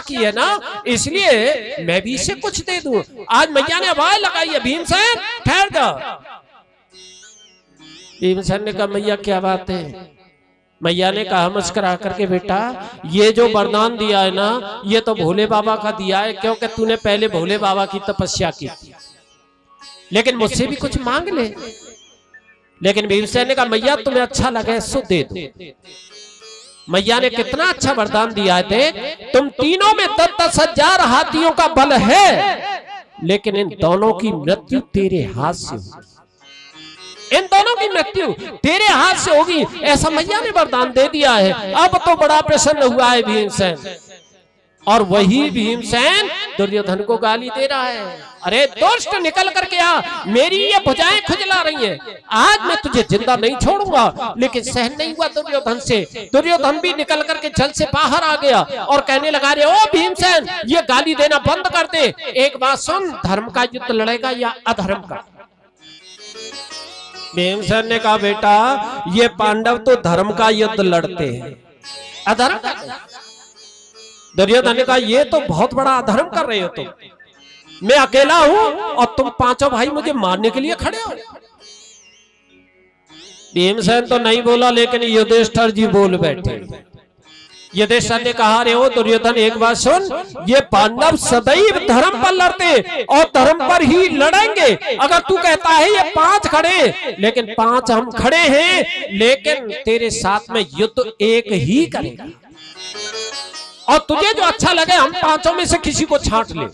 की है ना, इसलिए मैं भी इसे कुछ दे दूं। आज मैया ने आवाज लगाई है, भीमसेन ठहर जा। भीमसेन ने कहा मैया क्या बात है। मैया ने कहा मुस्कुरा करके, बेटा ये जो वरदान दिया है ना, ये तो भोले बाबा का दिया है, क्योंकि तूने पहले भोले बाबा की तपस्या की थी, लेकिन मुझसे भी कुछ मांग ले। लेकिन भीमसेन ने कहा मैया तुम्हें अच्छा लगे सो दे दो। मैया ने कितना अच्छा वरदान दिया है, तुम तीनों में 10-10 हजार हाथियों का बल है, लेकिन इन दोनों की मृत्यु तेरे हाथ से होगी, इन दोनों की मृत्यु तेरे हाथ से होगी, ऐसा मैया ने वरदान दे दिया है। अब तो बड़ा प्रसन्न हुआ है भीमसेन, और वही भीमसेन दुर्योधन को गाली दे रहा है, अरे दुष्ट निकल करके आ, मेरी ये भुजाएं खुजला रही हैं, आज मैं तुझे जिंदा नहीं छोड़ूंगा। लेकिन सहन नहीं हुआ दुर्योधन से, दुर्योधन भी निकल करके जल से बाहर आ गया और कहने लगा, रे ओ भीमसेन ये गाली देना बंद कर दे, एक बात सुन, धर्म का युद्ध लड़ेगा या अधर्म का। भीमसेन ने कहा बेटा ये पांडव तो धर्म का युद्ध लड़ते हैं, अधर्म का। दुर्योधन ने कहा ये तो बहुत बड़ा अधर्म कर रहे हो तुम, मैं अकेला हूं और तुम पांचों भाई मुझे मारने के लिए खड़े हो। भीमसेन तो नहीं बोला, लेकिन युधिष्ठिर जी बोल बैठे। युधिष्ठिर ने कहा, रे ओ दुर्योधन एक बात सुन, ये पांडव सदैव धर्म पर लड़ते और धर्म पर ही लड़ेंगे। अगर तू कहता है ये 5 खड़े, लेकिन 5 हम खड़े हैं, लेकिन तेरे साथ में युद्ध एक ही करेगा, और तुझे जो अच्छा लगे हम 5 में से किसी को छांट ले।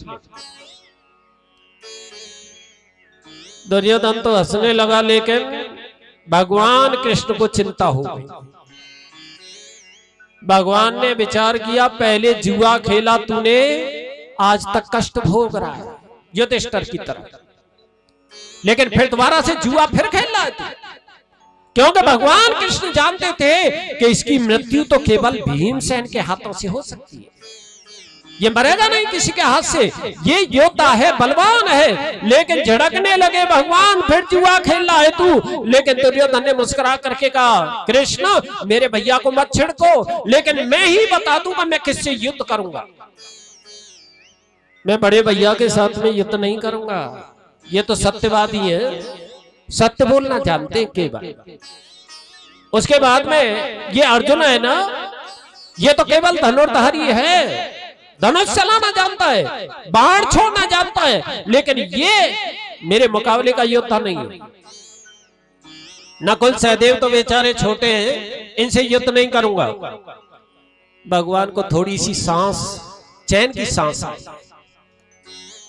दुर्योधन तो हंसने लगा, लेकिन भगवान कृष्ण को चिंता हो गई। भगवान ने विचार किया, पहले जुआ खेला तूने, आज तक कष्ट भोग रहा है युधिष्ठिर की तरह, लेकिन फिर दोबारा से जुआ फिर खेल रहा है तू, क्योंकि भगवान कृष्ण जानते थे कि इसकी मृत्यु तो केवल भीमसेन के हाथों से हो सकती है, ये मरेगा नहीं किसी के हाथ से, ये योद्धा है, बलवान है। लेकिन झड़कने लगे भगवान, फिर जुआ खेल रहा है तू। लेकिन दुर्योधन ने मुस्कुरा करके कहा, कृष्ण मेरे भैया को मत छिड़को, लेकिन मैं ही बता दूंगा मैं किससे युद्ध करूंगा, मैं बड़े भैया के साथ में युद्ध नहीं करूंगा, ये तो सत्यवादी है, सत्य बोलना जानते हैं केवल। उसके बाद में ये अर्जुन है ना, ये तो केवल धनुर्धारी है, धनुष चलाना जानता है, बाण छोड़ना जानता है, लेकिन ये मेरे मुकाबले का योद्धा नहीं है। नकुल सहदेव तो बेचारे छोटे हैं, इनसे युद्ध नहीं करूंगा। भगवान को थोड़ी सी सांस, चैन की सांस आई।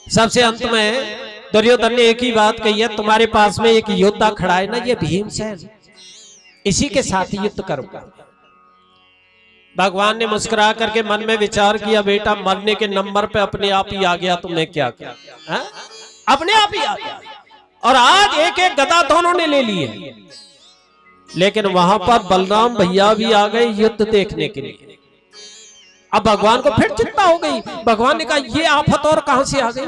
सबसे अंत में दुर्योधन ने एक ही बात कही है, तुम्हारे पास में एक योद्धा खड़ा है ना, ये भीमसेन, इसी के साथ ही युद्ध करूंगा। भगवान ने मुस्कुरा करके मन में विचार किया, बेटा मरने के नंबर पे अपने आप ही आ गया, तुमने क्या किया, अपने आप ही आ गया। और आज एक एक गदा दोनों ने ले लिए, लेकिन वहां पर बलराम भैया भी आ गए युद्ध देखने के लिए। अब भगवान को फिर चिंता हो गई, भगवान ने कहा ये आफत और कहां से आ गई,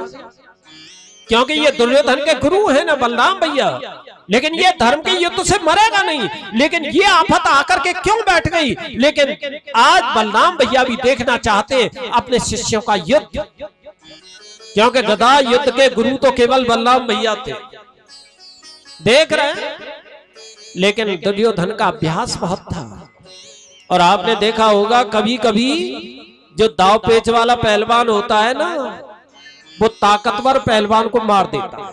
क्योंकि ये दुर्योधन के गुरु है ना बलराम भैया, लेकिन ये धर्म के युद्ध से मरेगा नहीं, लेकिन ये आफत आकर के क्यों बैठ गई। लेकिन आज बलराम भैया भी देखना चाहते अपने शिष्यों का युद्ध, क्योंकि गदा युद्ध के गुरु तो केवल बलराम भैया थे, देख रहे हैं। लेकिन दुर्योधन का अभ्यास बहुत था, और आपने देखा होगा कभी कभी जो दाव पेच वाला पहलवान होता है ना, वो ताकतवर पहलवान को मार देता है,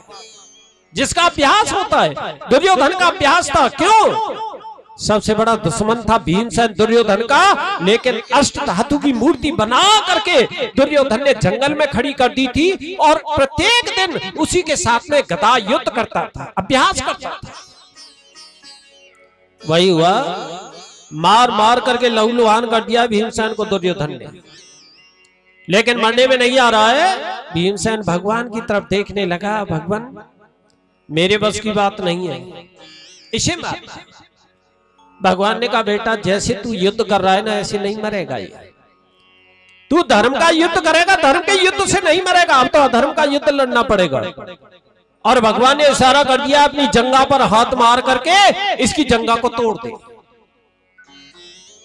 जिसका अभ्यास होता है। दुर्योधन का अभ्यास था, क्यों, सबसे बड़ा दुश्मन था भीमसेन दुर्योधन का, लेकिन अष्ट धातु की मूर्ति बना करके दुर्योधन ने जंगल में खड़ी कर दी थी, और प्रत्येक दिन उसी के साथ में गदा युद्ध करता था, अभ्यास करता था। वही हुआ, मार मार करके लहूलुहान कर दिया भीमसेन को दुर्योधन ने। लेकिन मरने में नहीं आ रहा है, भीमसेन भगवान की तरफ देखने लगा, भगवान मेरे बस की बात नहीं है, इसे मारना। भगवान ने कहा बेटा जैसे तू युद्ध कर रहा है ना, ऐसे नहीं मरेगा ये, तू धर्म का युद्ध करेगा, धर्म के युद्ध से नहीं मरेगा, अब तो अधर्म का युद्ध लड़ना पड़ेगा। और भगवान ने इशारा कर दिया अपनी जंगा पर हाथ मार करके इसकी जंगा को तोड़ दे।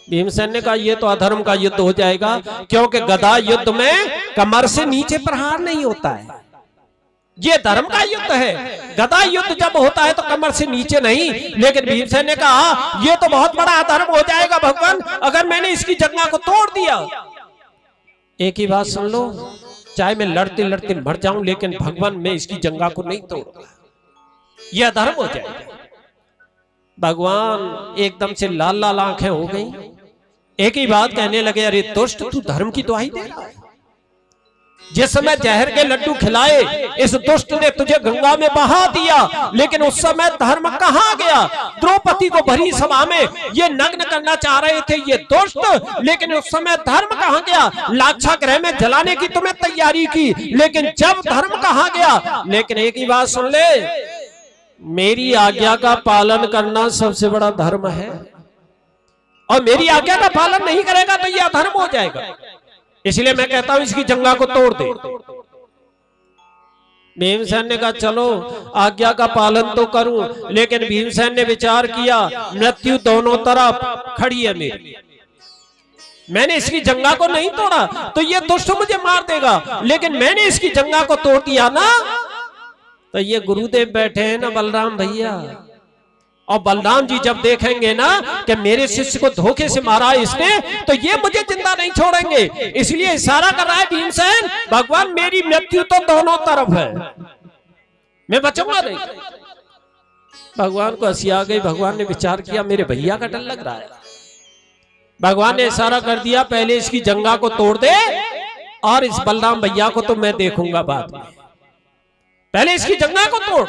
भीमसेन ने कहा ये तो अधर्म का युद्ध हो जाएगा, क्योंकि गदा युद्ध में कमर से नीचे प्रहार नहीं होता है, ये धर्म का युद्ध है। गदा युद्ध जब होता है तो कमर से नीचे नहीं। लेकिन भीमसेन ने कहा ये तो बहुत बड़ा अधर्म हो जाएगा भगवान, अगर मैंने इसकी जंघा को तोड़ दिया। एक ही बात सुन लो, चाहे मैं लड़ते लड़ते मर जाऊं, लेकिन भगवान मैं इसकी जंघा को नहीं तोड़ूंगा, यह अधर्म हो जाएगा। भगवान एकदम से लाल लाल आंखें हो गई, एक ही बात कहने लगे, अरे दुष्ट तू धर्म की दुहाई दे रहा है। जिस समय जहर के लड्डू खिलाए इस दुष्ट ने तुझे गंगा में बहा दिया, लेकिन उस समय धर्म कहाँ गया? द्रौपदी को भरी सभा में ये नग्न करना चाह रहे थे ये दुष्ट, लेकिन उस समय धर्म कहाँ गया? लाक्षागृह में जलाने की तुम्हें तैयारी की, लेकिन जब धर्म कहाँ गया? लेकिन एक ही बात सुन ले, मेरी आज्ञा का पालन करना सबसे बड़ा धर्म है, और मेरी आज्ञा का पालन नहीं करेगा तो यह अधर्म हो जाएगा। इसलिए मैं कहता हूं इसकी जंघा को तोड़ दे। भीमसेन ने कहा चलो आज्ञा का पालन तो करूं, लेकिन भीमसेन ने विचार किया मृत्यु दोनों तरफ खड़ी है मेरी, मैंने इसकी जंघा को नहीं तोड़ा तो ये दुष्ट मुझे मार देगा, लेकिन मैंने इसकी जंघा को तोड़ दिया ना, तो ये गुरुदेव बैठे हैं ना बलराम भैया, और बलराम जी जब देखेंगे ना कि मेरे शिष्य को धोखे से मारा इसने, तो ये मुझे जिंदा नहीं छोड़ेंगे। इसलिए इशारा कर रहा है भीमसेन, भगवान मेरी मृत्यु तो दोनों तरफ है, मैं बचूंगा नहीं। भगवान को हंसी आ गई। भगवान ने विचार किया मेरे भैया का डर लग रहा है। भगवान ने इशारा कर दिया पहले इसकी जंघा को तोड़ दे, और इस बलराम भैया को तो मैं देखूंगा बाद में, पहले इसकी जंघा को तोड़।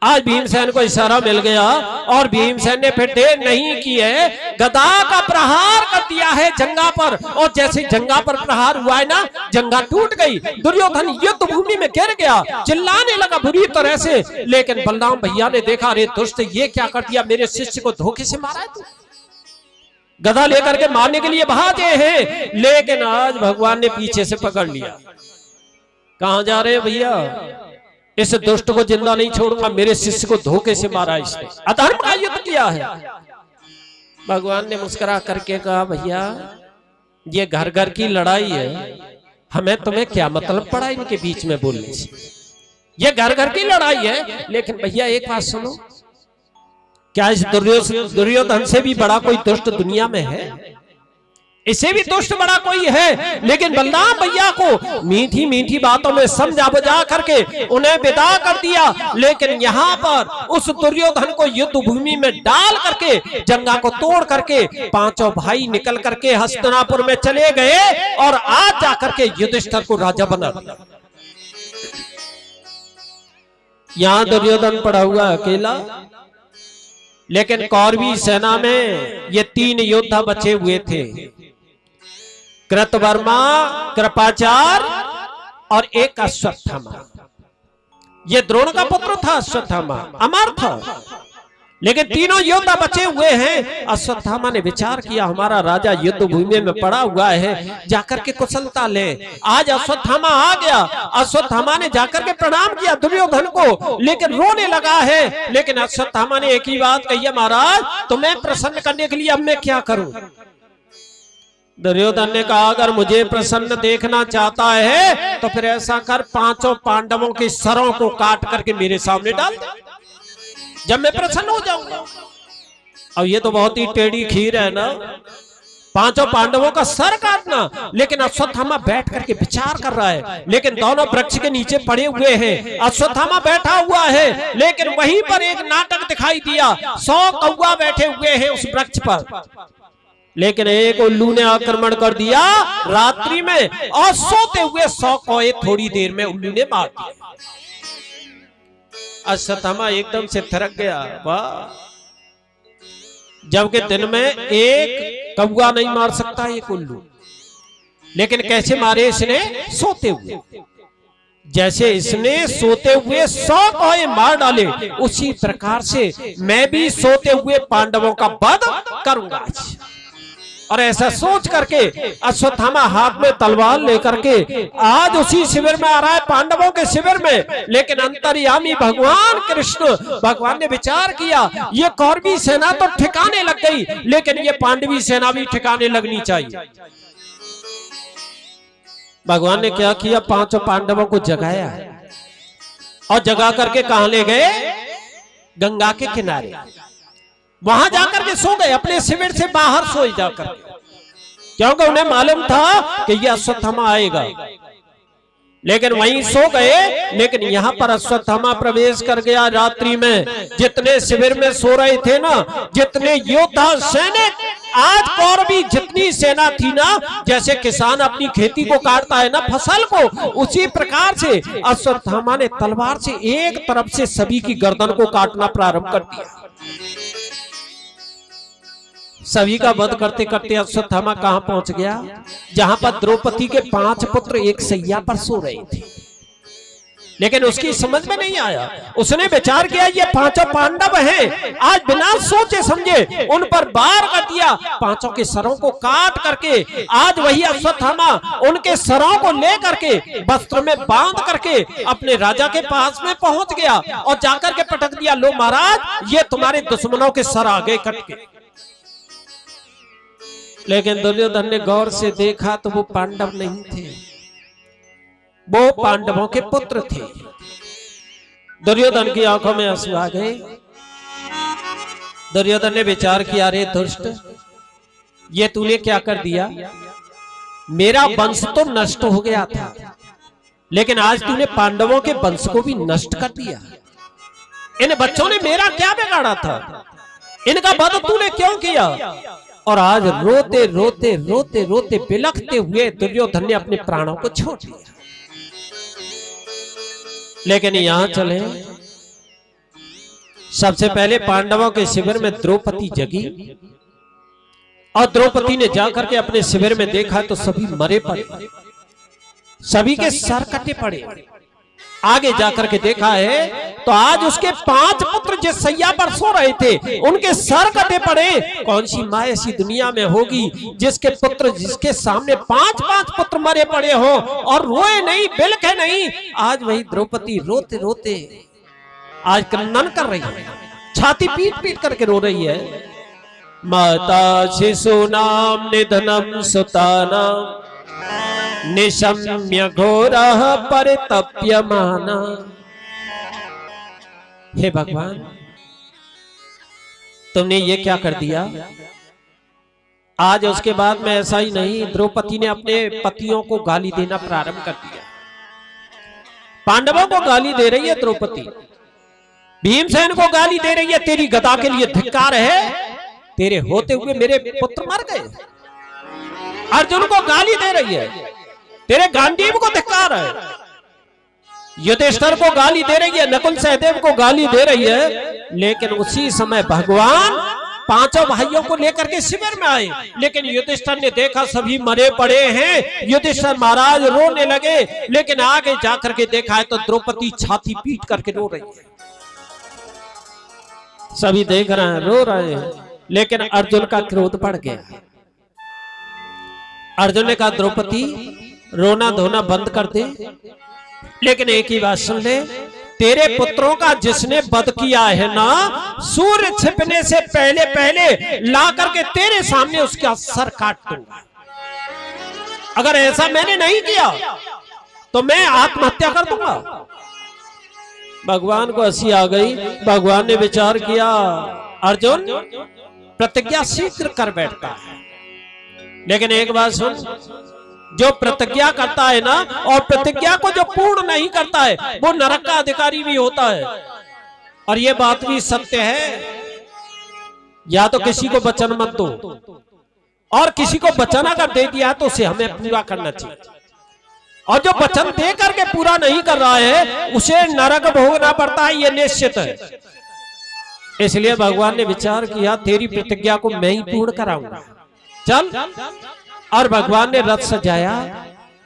आज भीमसेन को इशारा मिल गया, और भीमसेन ने फिर देर नहीं की है, गदा का प्रहार कर दिया है जंघा पर, और जैसे जंघा पर प्रहार हुआ है ना, जंघा टूट गई। दुर्योधन युद्ध भूमि में गिर गया, चिल्लाने लगा बुरी तरह से, लेकिन बलराम भैया ने देखा अरे दुष्ट ये क्या कर दिया, मेरे शिष्य को धोखे से मारा है तू, गदा लेकर के मारने के लिए भागे हैं। लेकिन आज भगवान ने पीछे से पकड़ लिया, कहां जा रहे हैं भैया, इस दुष्ट को जिंदा नहीं छोड़ूंगा, मेरे शिष्य को धोखे से मारा इसने, अधर्म का युद्ध किया है। भगवान ने मुस्कुरा करके कहा भैया ये घर घर की लड़ाई है, हमें तुम्हें क्या मतलब पड़ा इनके बीच में बोलने से, ये घर घर की लड़ाई है। लेकिन भैया एक बात सुनो, क्या इस दुर्योधन से भी बड़ा कोई दुष्ट दुनिया में है? इसे भी दुष्ट बड़ा कोई है? लेकिन बलराम भैया को मीठी मीठी बातों में समझा बुझा करके उन्हें विदा कर दिया। लेकिन यहाँ पर उस दुर्योधन को युद्ध भूमि में डाल करके जंगा को तोड़ करके पांचों भाई निकल करके हस्तिनापुर में चले गए, और आज जाकर के युधिष्ठिर को राजा बना दिया। यहाँ दुर्योधन पड़ा हुआ अकेला, लेकिन कौरवी सेना में ये 3 योद्धा बचे हुए थे, कृतवर्मा, कृपाचार्य और एक अश्वत्थामा। ये द्रोण का पुत्र था अश्वत्थामा, अमर था, लेकिन तीनों योद्धा बचे हुए हैं। अश्वत्थामा ने विचार किया हमारा राजा युद्ध भूमि में पड़ा हुआ है, जाकर के कुशलता ले। आज अश्वत्थामा आ गया, अश्वत्थामा ने जाकर के प्रणाम किया दुर्योधन को, लेकिन रोने लगा है। लेकिन अश्वत्थामा ने एक ही बात कही है, महाराज तुम्हें प्रसन्न करने के लिए अब मैं क्या करूं? दुर्योधन ने कहा अगर मुझे प्रसन्न देखना चाहता है तो फिर ऐसा कर, 5 पांडवों के सरों को काट करके मेरे सामने डाल दे, जब मैं प्रसन्न हो जाऊंगा। अब ये तो बहुत ही टेढ़ी खीर है ना, 5 पांडवों का सर काटना। लेकिन अश्वत्थामा बैठ करके विचार कर रहा है, लेकिन दोनों वृक्ष के नीचे पड़े हुए हैं, अश्वत्थामा बैठा हुआ है। लेकिन वहीं पर एक नाटक दिखाई दिया, 100 कौवा बैठे हुए हैं उस वृक्ष पर, लेकिन एक उल्लू ने आक्रमण कर दिया रात्रि में, और सोते हुए 100 कौए थोड़ी देर में उल्लू ने मार दिया। अश्वत्थामा एकदम से थरक गया, वाह, जबकि दिन में एक कौवा नहीं मार सकता एक उल्लू, लेकिन कैसे मारे इसने? सोते हुए। जैसे इसने सोते हुए 100 कौए मार डाले, उसी प्रकार से मैं भी सोते हुए पांडवों का वध करूंगा। और ऐसा सोच करके अश्वत्थामा हाथ में तलवार लेकर के आज उसी शिविर में आ रहा है, पांडवों के शिविर में। लेकिन अंतर्यामी भगवान कृष्ण, भगवान ने विचार किया ये कौरवी सेना तो ठिकाने लग गई, लेकिन ये पांडवी सेना भी ठिकाने लगनी चाहिए। भगवान ने क्या किया, पांचों पांडवों को जगाया और जगा करके कहां ले गए, गंगा के किनारे। वहां जाकर के सो गए, अपने शिविर से बाहर सोए जाकर, क्योंकि उन्हें मालूम था कि यह अश्वत्थामा आएगा। लेकिन वहीं सो गए। लेकिन यहां पर अश्वत्थामा प्रवेश कर गया रात्रि में। जितने शिविर में सो रहे थे ना, जितने योद्धा सैनिक, आज कौरवी जितनी सेना थी ना, जैसे किसान अपनी खेती को काटता है ना, फसल को, उसी प्रकार से अश्वत्थामा ने तलवार से एक तरफ से सभी की गर्दन को काटना प्रारंभ कर दिया। सभी का वध करते करते अश्वत्थामा कहां पहुंच गया, जहां पर द्रौपदी के 5 पुत्र एक सैया पर सो रहे थे। लेकिन उसकी समझ में नहीं आया। उसने विचार किया ये 5 पांडव हैं, आज बिना सोचे समझे उन पर वार कर दिया। 5 के सरों को काट करके आज वही अश्वत्थामा उनके सरों को लेकर के वस्त्र में बांध करके अपने राजा के पास में पहुंच गया और जाकर के पटक दिया, लो महाराज ये तुम्हारे दुश्मनों के सर आ गए कट के। लेकिन दुर्योधन ने गौर से देखा तो वो पांडव नहीं थे, वो पांडवों के पुत्र थे। दुर्योधन की आंखों में आंसू आ गए। दुर्योधन ने विचार किया, अरे दुष्ट, ये तूने क्या कर दिया, मेरा वंश तो नष्ट हो गया था, लेकिन आज तूने पांडवों के वंश को भी नष्ट कर दिया। इन बच्चों ने मेरा क्या बिगाड़ा था, इनका वध तूने क्यों किया। और आज रोते रोते रोते रोते बिलखते हुए दुर्योधन ने अपने प्राणों को छोड़ दिया। लेकिन यहां चले, सबसे पहले पांडवों के शिविर में द्रौपदी जगी और द्रौपदी ने जाकर के अपने शिविर में देखा तो सभी मरे पड़े, सभी के सर कटे पड़े। आगे जाकर के देखा है तो आज उसके 5 पुत्र जिस सैया पर सो रहे थे उनके सर कटे पड़े। कौन सी माँ ऐसी दुनिया में होगी जिसके पुत्र, जिसके सामने 5-5 पुत्र मरे पड़े हो और रोए नहीं, बिलखे नहीं। आज वही द्रौपदी रोते रोते आज क्रंदन कर रही है, छाती पीट पीट करके रो रही है। माता शिशूनाम निधनम सुतानाम निशम्य घोरः परितप्यमाना। हे भगवान, तुमने ये क्या कर दिया। आज उसके बाद में ऐसा ही नहीं, द्रौपदी ने अपने पतियों को गाली देना प्रारंभ कर दिया। पांडवों को गाली दे रही है द्रौपदी, भीमसेन को गाली दे रही है, तेरी गदा के लिए धिक्कार है, तेरे होते हुए मेरे पुत्र मर गए। अर्जुन को गाली दे रही है, तेरे गांडीव को धिक्कार है। युधिष्ठिर को गाली दे रही है, नकुल सहदेव को गाली दे रही है। लेकिन उसी समय भगवान 5 भाइयों को लेकर के शिविर में आए। लेकिन युधिष्ठिर ने देखा सभी मरे पड़े हैं, युधिष्ठिर महाराज रोने लगे। लेकिन आगे जाकर के देखा है तो द्रौपदी छाती पीट करके रो रही है। सभी देख रहे हैं, रो रहे हैं। लेकिन अर्जुन का क्रोध बढ़ गया। अर्जुन ने कहा, द्रौपदी रोना धोना बंद कर दे, लेकिन एक ही बात सुन ले, तेरे पुत्रों का जिसने वध किया है ना, सूर्य छिपने से पहले पहले ला करके तेरे सामने उसका सर काट दूंगा। अगर ऐसा मैंने नहीं किया तो मैं आत्महत्या कर दूंगा। भगवान को हंसी आ गई। भगवान ने विचार किया, अर्जुन प्रतिज्ञा शीघ्र कर बैठता है, लेकिन एक बात सुन, जो प्रतिज्ञा करता है ना और प्रतिज्ञा को जो पूर्ण नहीं करता है वो नरक का अधिकारी भी होता है। और ये बात भी सत्य है। या तो किसी को वचन मत दो, और किसी को वचन अगर दे दिया तो उसे हमें पूरा करना चाहिए। और जो वचन दे करके पूरा नहीं कर रहा है उसे नरक भोगना पड़ता है, ये निश्चित है। इसलिए भगवान ने विचार किया, तेरी प्रतिज्ञा को मैं ही पूर्ण कराऊंगा। चल। और भगवान ने रथ सजाया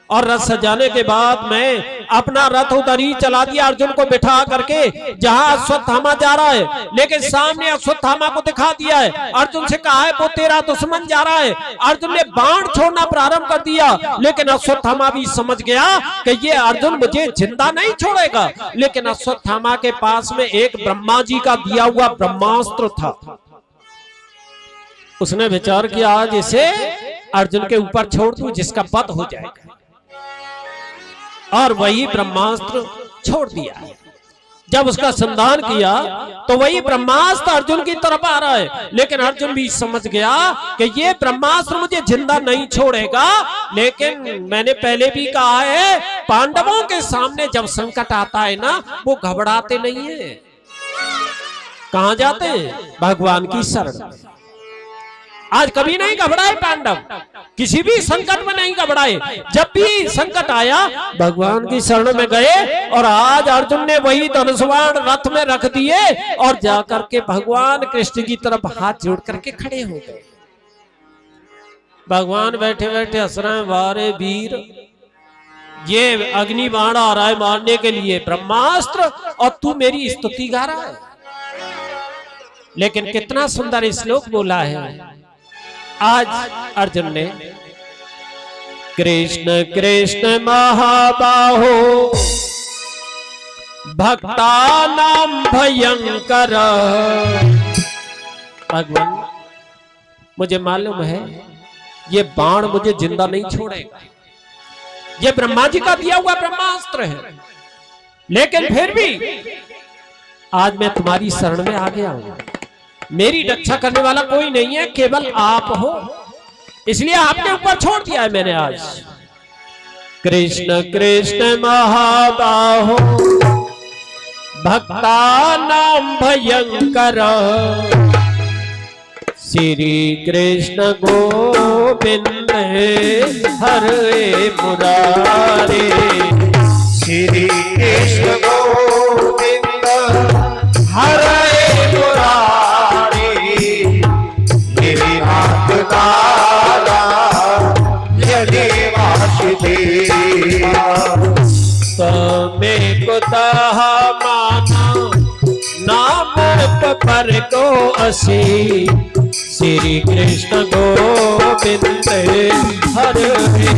और रथ सजाने के बाद मैं अपना रथ उधर ही चला दिया, अर्जुन को बिठा करके जहां अश्वत्थामा जा रहा है, लेकिन सामने अश्वत्थामा को दिखा दिया है। अर्जुन से कहा है वो तेरा दुश्मन जा रहा है। अर्जुन ने बाण छोड़ना प्रारंभ कर दिया, लेकिन अश्वत्थामा भी समझ गया कि ये अर्जुन मुझे जिंदा नहीं छोड़ेगा। लेकिन अश्वत्थामा के पास में एक ब्रह्मा जी का दिया हुआ ब्रह्मास्त्र था। उसने विचार किया आज इसे अर्जुन के ऊपर छोड़ दूं, जिसका वध हो जाएगा, और वही ब्रह्मास्त्र छोड़ दिया। जब उसका संधान किया तो वही ब्रह्मास्त्र अर्जुन की तरफ आ रहा है, लेकिन अर्जुन भी समझ गया कि ये ब्रह्मास्त्र मुझे जिंदा नहीं छोड़ेगा। लेकिन मैंने पहले भी कहा है, पांडवों के सामने जब संकट आता है ना, वो घबराते नहीं है। कहां जाते हैं? भगवान की शरण। आज कभी नहीं घबराए पांडव, किसी भी संकट में नहीं घबराए। जब भी संकट आया भगवान की शरण में गए, और आज अर्जुन ने वही धनुष्वाण रथ में रख दिए और जाकर के भगवान कृष्ण की तरफ हाथ जोड़ करके खड़े हो गए। भगवान बैठे बैठे हंस रहे हैं, वारे वीर, ये अग्नि बाण आ रहा है मारने के लिए, ब्रह्मास्त्र, और तू मेरी स्तुति गा रहा है। लेकिन कितना सुंदर श्लोक बोला है आज अर्जुन ने, कृष्ण कृष्ण महाबाहो भक्तानां भयंकर। भगवान मुझे मालूम है ये बाण मुझे जिंदा नहीं छोड़ेगा, ये ब्रह्मा जी का दिया हुआ ब्रह्मास्त्र है, लेकिन फिर भी आज मैं तुम्हारी शरण में आ गया हूं। मेरी रक्षा करने वाला कोई नहीं है, केवल आप हो, इसलिए आपके ऊपर छोड़ दिया है मैंने आज। कृष्ण कृष्ण महाबाहो भक्तानां भयंकर, श्री कृष्ण गोविंद हरे मुरारे। श्री कृष्ण गोविंद हरे तमें कुतः माना नाम पर को असी, श्री कृष्ण गोविंद हरे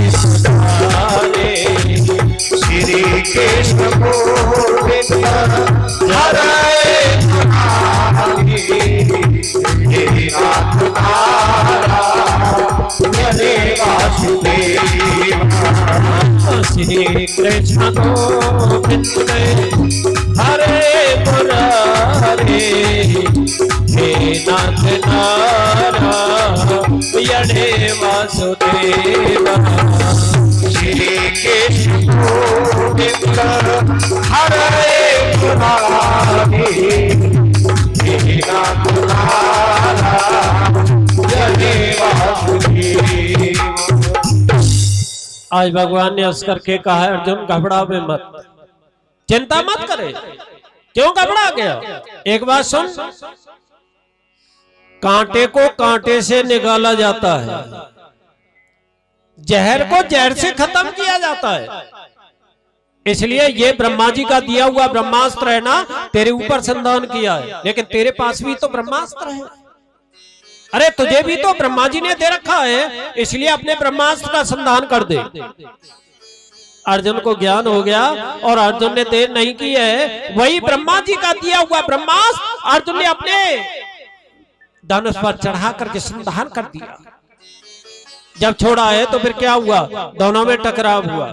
मुरारे। श्री कृष्ण गोविंद हरे मुरारे, हे नाथ हरे वासुदेव। श्री कृष्ण गोविंद हरे मुरारे, हे नाथ नारायण वासुदेव। श्री कृष्ण गोविंद हरे मुरारे, हे नाथ नारायण वासुदेव। आज भगवान ने हंस करके कहा है, अर्जुन घबरावे मत, चिंता मत करे। क्यों घबरा गया? एक बात सुन, कांटे को कांटे से निकाला जाता है, जहर को जहर से खत्म किया जाता है। इसलिए ये ब्रह्मा जी का दिया हुआ ब्रह्मास्त्र है ना, तेरे ऊपर संधान किया है, लेकिन तेरे पास भी तो ब्रह्मास्त्र है। अरे तुझे भी तो ब्रह्मा जी ने दे रखा है, इसलिए अपने ब्रह्मास्त्र का संधान कर दे। अर्जुन को ज्ञान हो गया और अर्जुन ने देर नहीं की है, वही ब्रह्मा जी का दिया हुआ ब्रह्मास्त्र अर्जुन ने अपने धनुष पर चढ़ा करके संधान कर दिया। जब छोड़ा है तो फिर क्या हुआ? दोनों में टकराव हुआ,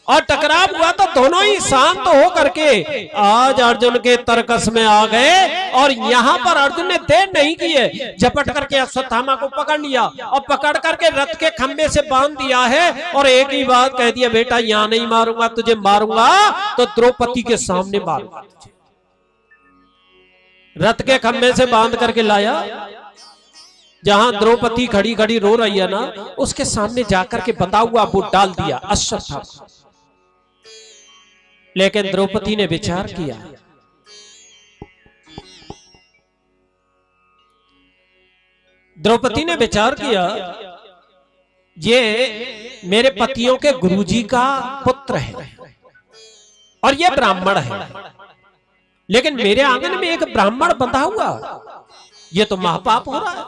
और टकराव हुआ तो दोनों ही शांत हो करके आज अर्जुन के तर्कस में आ गए। और यहां पर अर्जुन ने देर नहीं की है, झपट करके अश्वत्थामा को पकड़ लिया और पकड़ करके रथ के खंबे से बांध दिया है, और एक ही बात कह दिया, बेटा यहां नहीं मारूंगा, तुझे मारूंगा तो द्रौपदी के सामने मारूंगा तुझे। रथ के खंबे से बांध करके लाया, जहां द्रौपदी खड़ी खड़ी रो रही है ना, उसके सामने जाकर के बंधा हुआ वो डाल दिया अश्वत्थामा। लेकिन द्रौपदी ने विचार किया, ये मेरे पतियों के गुरुजी का पुत्र है और ये ब्राह्मण है, लेकिन मेरे आंगन में एक ब्राह्मण बंधा हुआ, ये तो महापाप हो रहा है।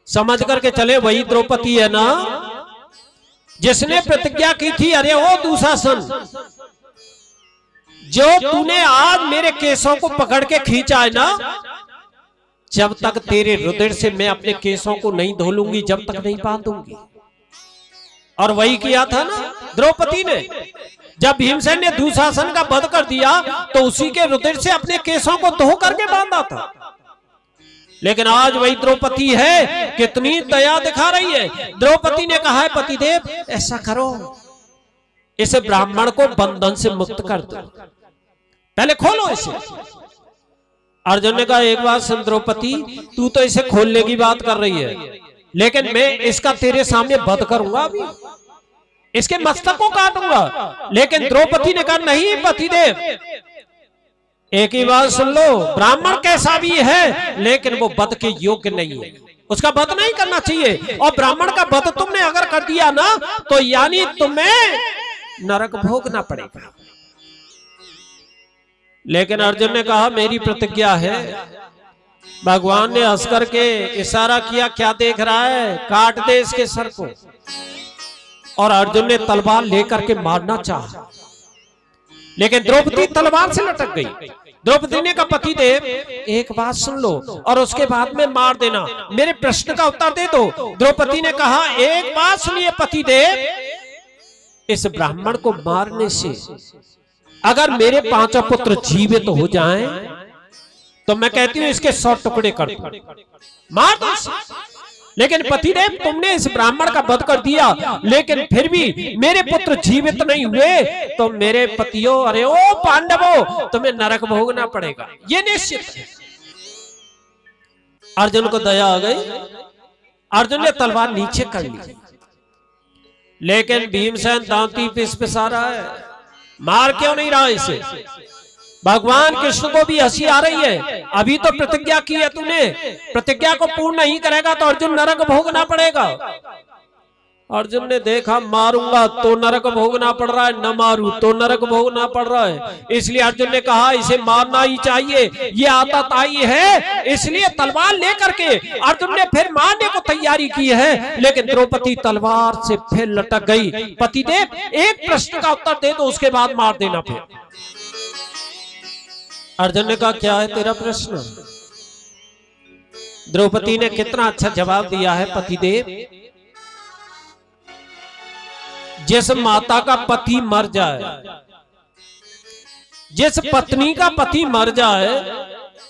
समझ करके चले वही द्रौपदी है ना जिसने प्रतिज्ञा की थी, अरे ओ दुशासन, जो तूने आज मेरे केसों को पकड़ के खींचा है ना, जब तक तेरे हृदय से मैं अपने केसों को नहीं धो लूंगी, जब तक नहीं बांधूंगी। और वही किया था ना द्रौपदी ने, जब भीमसेन ने दुशासन का वध कर दिया तो उसी के हृदय से अपने केसों को धो करके बांधा था। लेकिन आज वही द्रौपदी है, कितनी दया दिखा रही है। द्रौपदी ने कहा है पतिदेव ऐसा करो, इस ब्राह्मण को बंधन से मुक्त कर दो, पहले खोलो इसे। अर्जुन ने कहा एक बात सुन द्रौपदी, तू तो इसे खोलने की बात कर रही है, लेकिन मैं इसका तेरे सामने वध करूंगा, अभी इसके मस्तक को काटूंगा। लेकिन द्रौपदी ने कहा नहीं पतिदेव, एक ही बात सुन लो, ब्राह्मण कैसा भी है लेकिन वो वध के योग्य नहीं है, उसका वध नहीं करना चाहिए। और ब्राह्मण का वध तुमने अगर कर दिया ना तो यानी तुम्हें नरक भोगना पड़ेगा। लेकिन अर्जुन ने कहा मेरी प्रतिज्ञा है। भगवान ने हंस करके इशारा किया, क्या देख रहा है, काट दे इसके सर को। और अर्जुन ने तलवार लेकर के मारना चाहा, लेकिन द्रौपदी तलवार से लटक गई। द्रौपदी ने कहा पतिदेव एक बात सुन लो और उसके बाद में मार देना, मेरे प्रश्न का उत्तर दे दो। द्रौपदी ने कहा एक बात सुनिए पतिदेव, इस ब्राह्मण को मारने से अगर मेरे 5 पुत्र जीवित हो जाएं तो मैं कहती हूं इसके 100 टुकड़े कर दो, मार दो। लेकिन पतिदेव तुमने इस ब्राह्मण का वध कर दिया, लेकिन फिर भी मेरे पुत्र जीवित नहीं हुए तो मेरे पतियों, अरे ओ पांडवों, तुम्हें नरक भोगना पड़ेगा, ये निश्चित है। अर्जुन को दया आ गई, अर्जुन ने तलवार नीचे कर ली, लेकिन भीमसेन दांती पिसा रहा है, मार क्यों नहीं रहा इसे। भगवान कृष्ण को भी हंसी आ रही है, अभी तो प्रतिज्ञा की है तूने, प्रतिज्ञा को पूर्ण नहीं करेगा तो अर्जुन नरक भोगना पड़ेगा। अर्जुन ने देखा मारूंगा तो नरक भोगना पड़ रहा है, न मारू तो नरक भोगना पड़ रहा है, इसलिए अर्जुन ने कहा इसे मारना ही चाहिए, ये आतताई है। इसलिए तलवार लेकर के अर्जुन ने फिर मारने को तैयारी की है, लेकिन द्रौपदी तलवार से फिर लटक गई। पतिदेव एक प्रश्न का उत्तर दे दो, उसके बाद मार देना। फिर अर्जुन ने कहा क्या है तेरा प्रश्न। द्रौपदी ने कितना अच्छा जवाब दिया है पतिदेव, जिस माता का पति मर जाए, जिस पत्नी का पति मर जाए,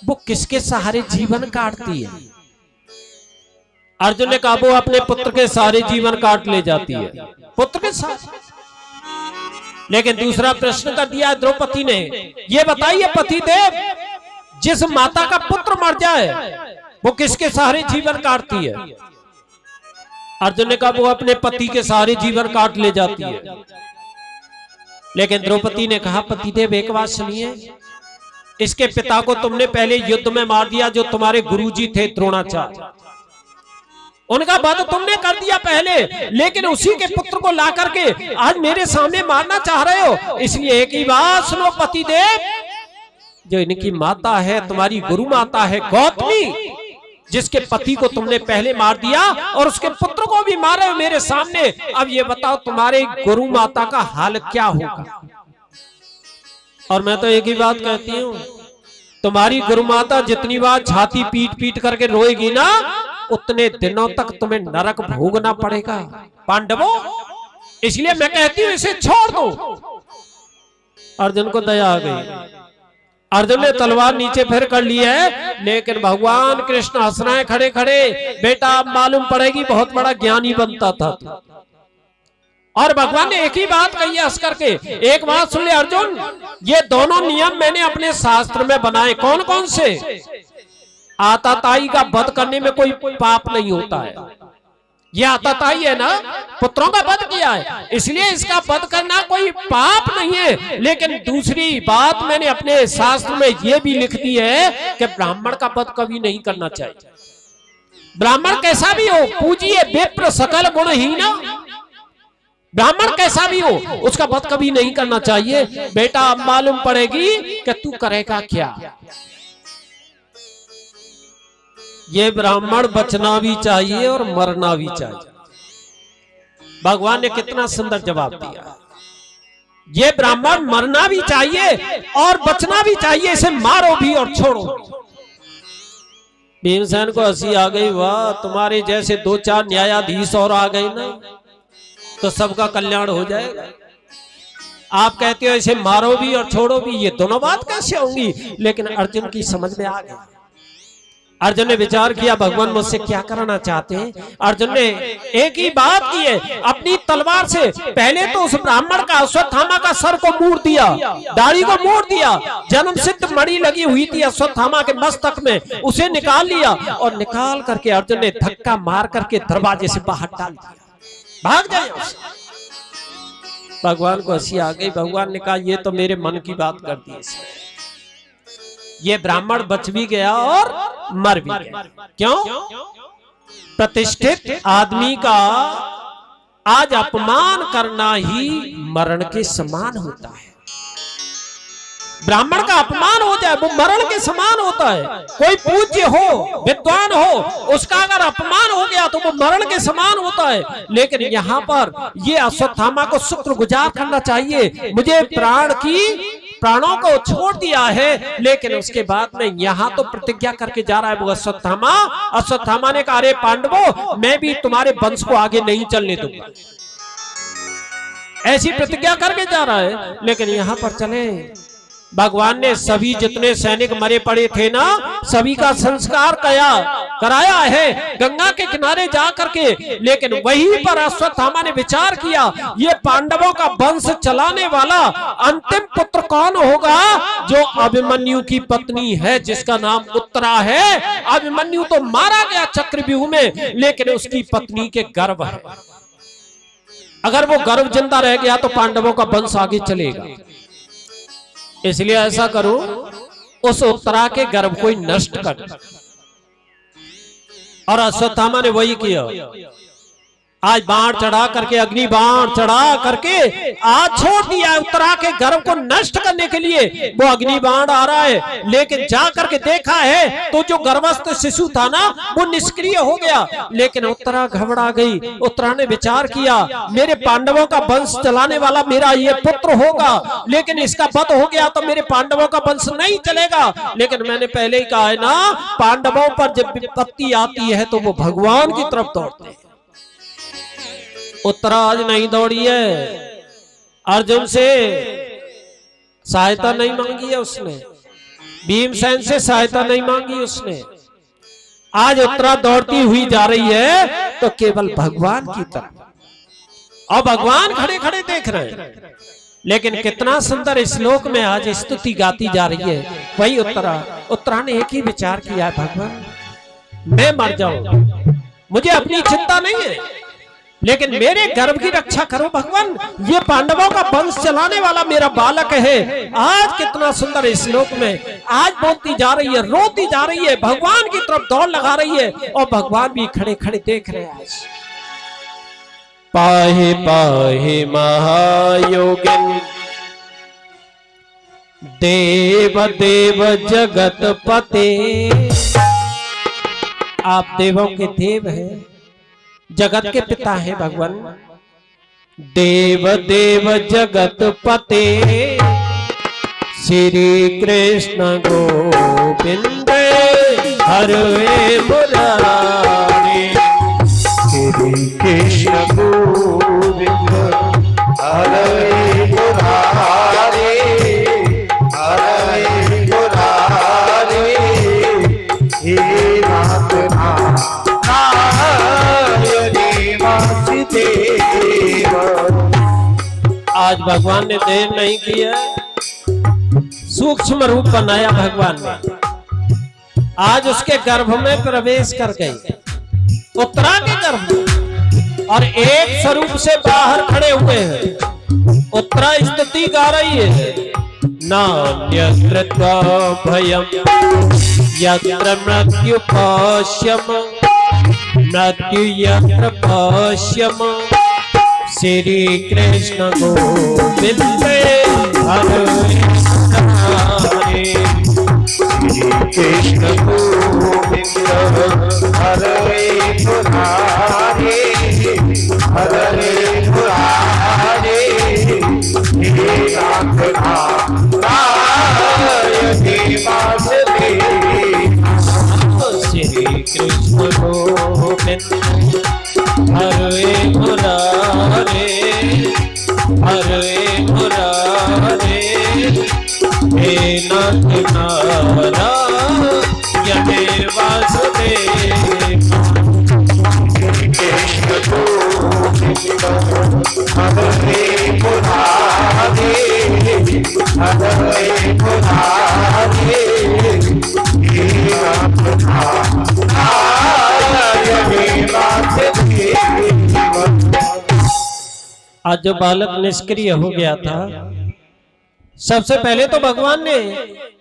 वो किसके सहारे जीवन काटती है। अर्जुन ने कहा वो अपने पुत्र के सारे जीवन काट ले जाती है, पुत्र के साथ। लेकिन दूसरा प्रश्न कर दिया द्रौपदी ने, ये बताइए पतिदेव, जिस माता का पुत्र मर जाए वो किसके सहारे जीवन काटती है। अर्जुन ने कहा वो अपने पति के सहारे जीवन काट ले जाती है। लेकिन द्रौपदी ने कहा पतिदेव एक बात सुनिए, इसके पिता को तुमने पहले युद्ध में मार दिया, जो तुम्हारे गुरुजी थे द्रोणाचार्य, उनका वध तुमने कर दिया पहले, लेकिन उसी के पुत्र को ला करके आज मेरे सामने मारना चाह रहे हो। इसलिए एक ही बात सुनो पतिदेव, जो इनकी माता है, तुम्हारी गुरु माता है गौतमी, जिसके पति को तुमने पहले मार दिया और उसके पुत्र को भी मारे मेरे सामने, अब ये बताओ तुम्हारे गुरु माता का हाल क्या होगा। और मैं तो एक ही बात कहती हूँ, तुम्हारी गुरु माता जितनी बार छाती पीट पीट करके रोएगी ना, उतने दिनों तक तुम्हें नरक भोगना पड़ेगा पांडवों। इसलिए मैं कहती हूं इसे छोड़ दो। अर्जुन को दया आ गई, अर्जुन ने तलवार नीचे फिर कर ली है, लेकिन भगवान कृष्ण हंस रहे हैं खड़े खड़े, बेटा अब मालूम पड़ेगी बहुत बड़ा ज्ञानी बनता था। और भगवान ने एक ही बात कही है हंस करके, एक बात सुन ले अर्जुन, ये दोनों नियम मैंने अपने शास्त्र में बनाए। कौन कौन से? आताताई का वध करने में कोई पाप नहीं होता है, ये आताताई है ना, पुत्रों का वध किया है, इसलिए इसका वध करना कोई पाप नहीं है। लेकिन दूसरी बात मैंने अपने शास्त्र में ये भी लिख दी है कि ब्राह्मण का वध कभी नहीं करना चाहिए। ब्राह्मण कैसा भी हो पूजिए विप्र सकल गुणहीन। ब्राह्मण कैसा भी हो उसका वध कभी नहीं करना चाहिए। बेटा अब मालूम पड़ेगी कि तू करेगा क्या। ये ब्राह्मण बचना भी चाहिए और मरना भी चाहिए। भगवान ने कितना सुंदर जवाब दिया। ये ब्राह्मण मरना भी चाहिए और बचना भी चाहिए, इसे मारो भी और छोड़ो। भीमसेन को हंसी आ गई, वाह तुम्हारे जैसे 2-4 न्यायाधीश और आ गए ना तो सबका कल्याण हो जाएगा। आप कहते हो इसे मारो भी और छोड़ो भी, ये दोनों बात कैसे होंगी। लेकिन अर्जुन की समझ में आ गया। अर्जुन ने विचार किया भगवान मुझसे क्या कराना चाहते हैं। अर्जुन ने एक ही बात की है, अपनी तलवार से पहले तो उस ब्राह्मण का अश्वत्थामा का सर को मोड़ दिया, दाढ़ी को मोड़ दिया। जन्म सिद्ध मणि लगी हुई थी अश्वत्थामा के मस्तक में, उसे निकाल लिया और निकाल करके अर्जुन ने धक्का मार करके दरवाजे से बाहर डाल दिया, भाग जाए। भगवान को हंसी आ गई। भगवान ने कहा ये तो मेरे मन की बात कर दी इसने। ये ब्राह्मण बच भी गया और मर भी गया। क्यों? प्रतिष्ठित आदमी का आज अपमान करना ही मरण के समान होता है। ब्राह्मण का अपमान हो जाए वो मरण के समान होता है। कोई पूज्य हो, विद्वान हो, उसका अगर अपमान हो गया तो वो मरण के समान होता है। लेकिन यहाँ पर ये अश्वत्थामा को शुक्रगुजार करना चाहिए, मुझे प्राणों को छोड़ दिया है। लेकिन उसके बाद में यहाँ तो प्रतिज्ञा करके जा रहा है वो अश्वत्थामा ने कहा अरे पांडवों मैं भी तुम्हारे वंश को आगे नहीं चलने दूंगा, ऐसी प्रतिज्ञा करके जा रहा है। लेकिन यहाँ पर चले भगवान ने सभी जितने सैनिक मरे पड़े थे ना सभी का संस्कार कराया है गंगा के किनारे जा करके। लेकिन वहीं पर अश्वत्थामा ने विचार किया ये पांडवों का वंश चलाने वाला अंतिम पुत्र कौन होगा, जो अभिमन्यु की पत्नी है जिसका नाम उत्तरा है। अभिमन्यु तो मारा गया चक्रव्यूह में, लेकिन उसकी पत्नी के गर्भ है। अगर वो गर्भ जिंदा रह गया तो पांडवों का वंश आगे चलेगा। इसलिए ऐसा करो उस उत्तरा के गर्भ को नष्ट कर। और अश्वत्थामा ने वही किया। आज बाण चढ़ा करके, अग्नि बाण चढ़ा करके आज छोड़ दिया उत्तरा के गर्भ को नष्ट करने के लिए। वो अग्नि बाण आ रहा है, लेकिन जा करके देखा है तो जो गर्भस्थ शिशु था ना वो निष्क्रिय हो गया। लेकिन उत्तरा घबरा गई। उत्तरा ने विचार किया मेरे पांडवों का वंश चलाने वाला मेरा ये पुत्र होगा, लेकिन इसका वध हो गया तो मेरे पांडवों का वंश नहीं चलेगा। लेकिन मैंने पहले ही कहा है ना पांडवों पर जब विपत्ति आती है तो वो भगवान की तरफ दौड़ते हैं। उत्तरा आज नहीं दौड़ी है, अर्जुन से सहायता नहीं मांगी है उसने, भीमसेन से सहायता नहीं मांगी उसने। आज उत्तरा दौड़ती हुई जा रही है तो केवल भगवान की तरफ, और भगवान खड़े खड़े देख रहे हैं। लेकिन कितना सुंदर श्लोक में आज स्तुति गाती जा रही है। वही उत्तरा ने एक ही विचार किया है भगवान मैं मर जाऊं, मुझे अपनी चिंता नहीं है, लेकिन मेरे गर्भ की रक्षा करो भगवान। ये पांडवों का वंश चलाने वाला मेरा बालक है। आज कितना सुंदर श्लोक में आज बोलती जा रही है, रोती जा रही है, भगवान की तरफ दौड़ लगा रही है, और भगवान भी खड़े खड़े देख रहे हैं। आज पाहि पाहि महायोगिन देव देव जगत पते। आप देवों के देव हैं, जगत के पिता है भगवान। देव देव जगत पते श्री कृष्ण गोविंद हरे मुरारी। श्री कृष्ण गोविंद हरे मुरारी हरे मुरारी। हे नाथ आज भगवान ने देर नहीं किया, सूक्ष्म रूप बनाया भगवान ने। आज उसके गर्भ में प्रवेश कर गई, उत्तरा के गर्भ में, और एक स्वरूप से बाहर खड़े हुए हैं। उत्तरा स्तुति गा रही है नान्यत्र भयम यत्र मृत्यु पश्यम मृत्यु यत्र पश्यम श्री कृष्ण गोविंद हरे श्री कृष्ण गोविंद हरे मुरारे हरे मुरारे हे नाथ नारायण वासुदेव श्री कृष्ण गोविंद हरे मुरारे हरे मुरारे हे नाथ नारायण वासुदेव कृष्ण गोविंद हरे मुरारे हरे मुरारे हे नाथ नारायण वासुदेव। आज जो बालक निष्क्रिय हो गया था, सबसे पहले तो भगवान ने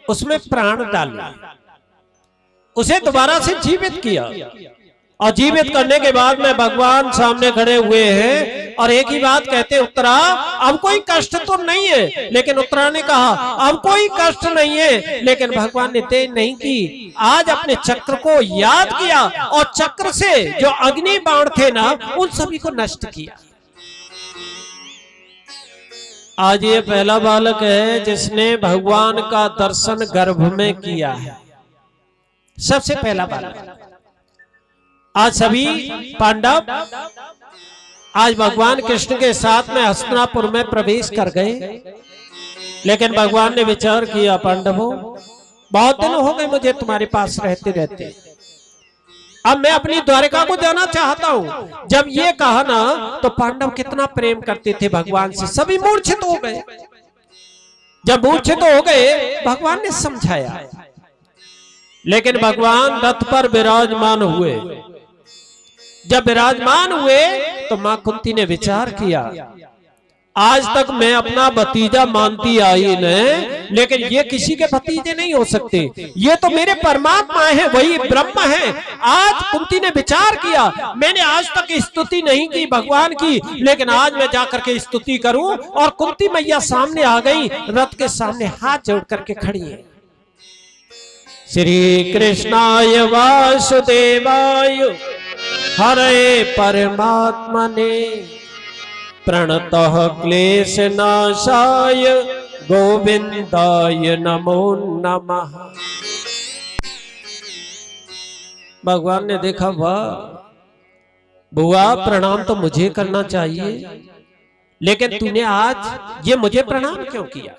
उसमें प्राण डाला, उसे दोबारा से जीवित किया, और जीवित करने के बाद में भगवान सामने खड़े हुए हैं और एक ही बात कहते, उत्तरा अब कोई कष्ट तो नहीं है। लेकिन उत्तरा ने कहा अब कोई कष्ट नहीं है, लेकिन भगवान ने देर नहीं की। आज अपने चक्र को याद किया और चक्र से जो अग्नि बाण थे ना, उन सभी को नष्ट किया। आज ये पहला बालक है जिसने भगवान का दर्शन गर्भ में किया है, सबसे पहला बालक। आज सभी पांडव आज भगवान कृष्ण के साथ में हस्तिनापुर में प्रवेश कर गए, लेकिन भगवान ने विचार किया, पांडवों बहुत दिन हो गए मुझे तुम्हारे पास रहते रहते, अब मैं अपनी द्वारिका को जाना चाहता हूं। जब ये कहा ना, तो पांडव कितना प्रेम करते थे भगवान से, सभी मूर्छित हो गए। जब मूर्छित हो गए, भगवान ने समझाया, लेकिन भगवान रथ पर विराजमान हुए। जब विराजमान हुए तो मां कुंती ने विचार किया, आज तक मैं अपना भतीजा मानती आई ने, लेकिन ये किसी के भतीजे नहीं हो सकते, ये तो मेरे परमात्मा है, वही ब्रह्म है। आज कुंती ने विचार किया, मैंने आज तक स्तुति नहीं की भगवान की, लेकिन आज मैं जाकर के स्तुति करूं। और कुंती मैया सामने आ गई, रथ के सामने हाथ जोड़ करके खड़ी है। श्री कृष्णाय वासुदेवाय हरे परमात्मने प्रणतः क्लेश नाशाय गोविंदाय नमो नमः। भगवान ने देखा, वाह बुआ प्रणाम तो मुझे करना चाहिए, लेकिन तूने आज ये मुझे प्रणाम क्यों किया?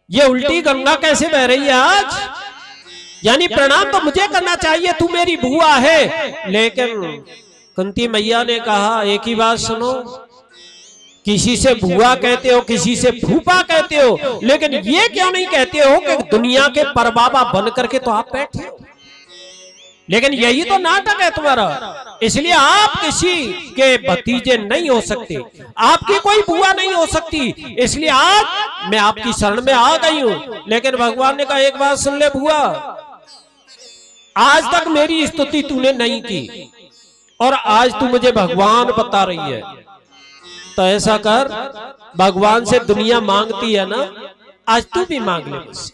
ये उल्टी गंगा कैसे बह रही है आज? यानी प्रणाम तो मुझे करना चाहिए, तू मेरी बुआ है। लेकिन कुंती मैया ने कहा, एक ही बात सुनो, किसी से बुआ कहते हो, किसी से फूफा कहते हो, लेकिन ये क्यों नहीं कहते हो कि दुनिया के परबाबा बन करके तो आप बैठे हो? लेकिन यही तो नाटक है तुम्हारा, इसलिए आप किसी के भतीजे नहीं हो सकते, आपकी कोई बुआ नहीं हो सकती, इसलिए आज मैं आपकी शरण में आ गई हूं। लेकिन भगवान ने कहा, एक बात सुन ले बुआ, आज तक मेरी स्तुति तूने नहीं की और आज तू मुझे भगवान बता रही है, तो ऐसा कर, भगवान से दुनिया मांगती है ना, आज तू भी मांग ले मुझसे,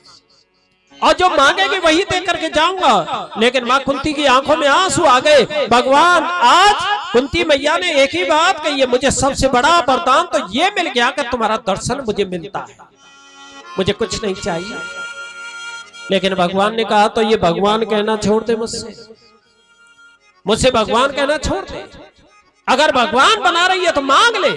और जो मांगेगी वही दे करके जाऊंगा। लेकिन मां कुंती की आंखों में आंसू आ गए। भगवान, आज कुंती मैया ने एक ही बात कही है, मुझे सबसे बड़ा वरदान तो ये मिल गया कि तुम्हारा दर्शन मुझे मिलता है, मुझे कुछ नहीं चाहिए। लेकिन भगवान ने कहा, तो ये भगवान कहना छोड़ दे, मुझसे भगवान कहना छोड़ दे, अगर भगवान बना रही है तो मांग ले।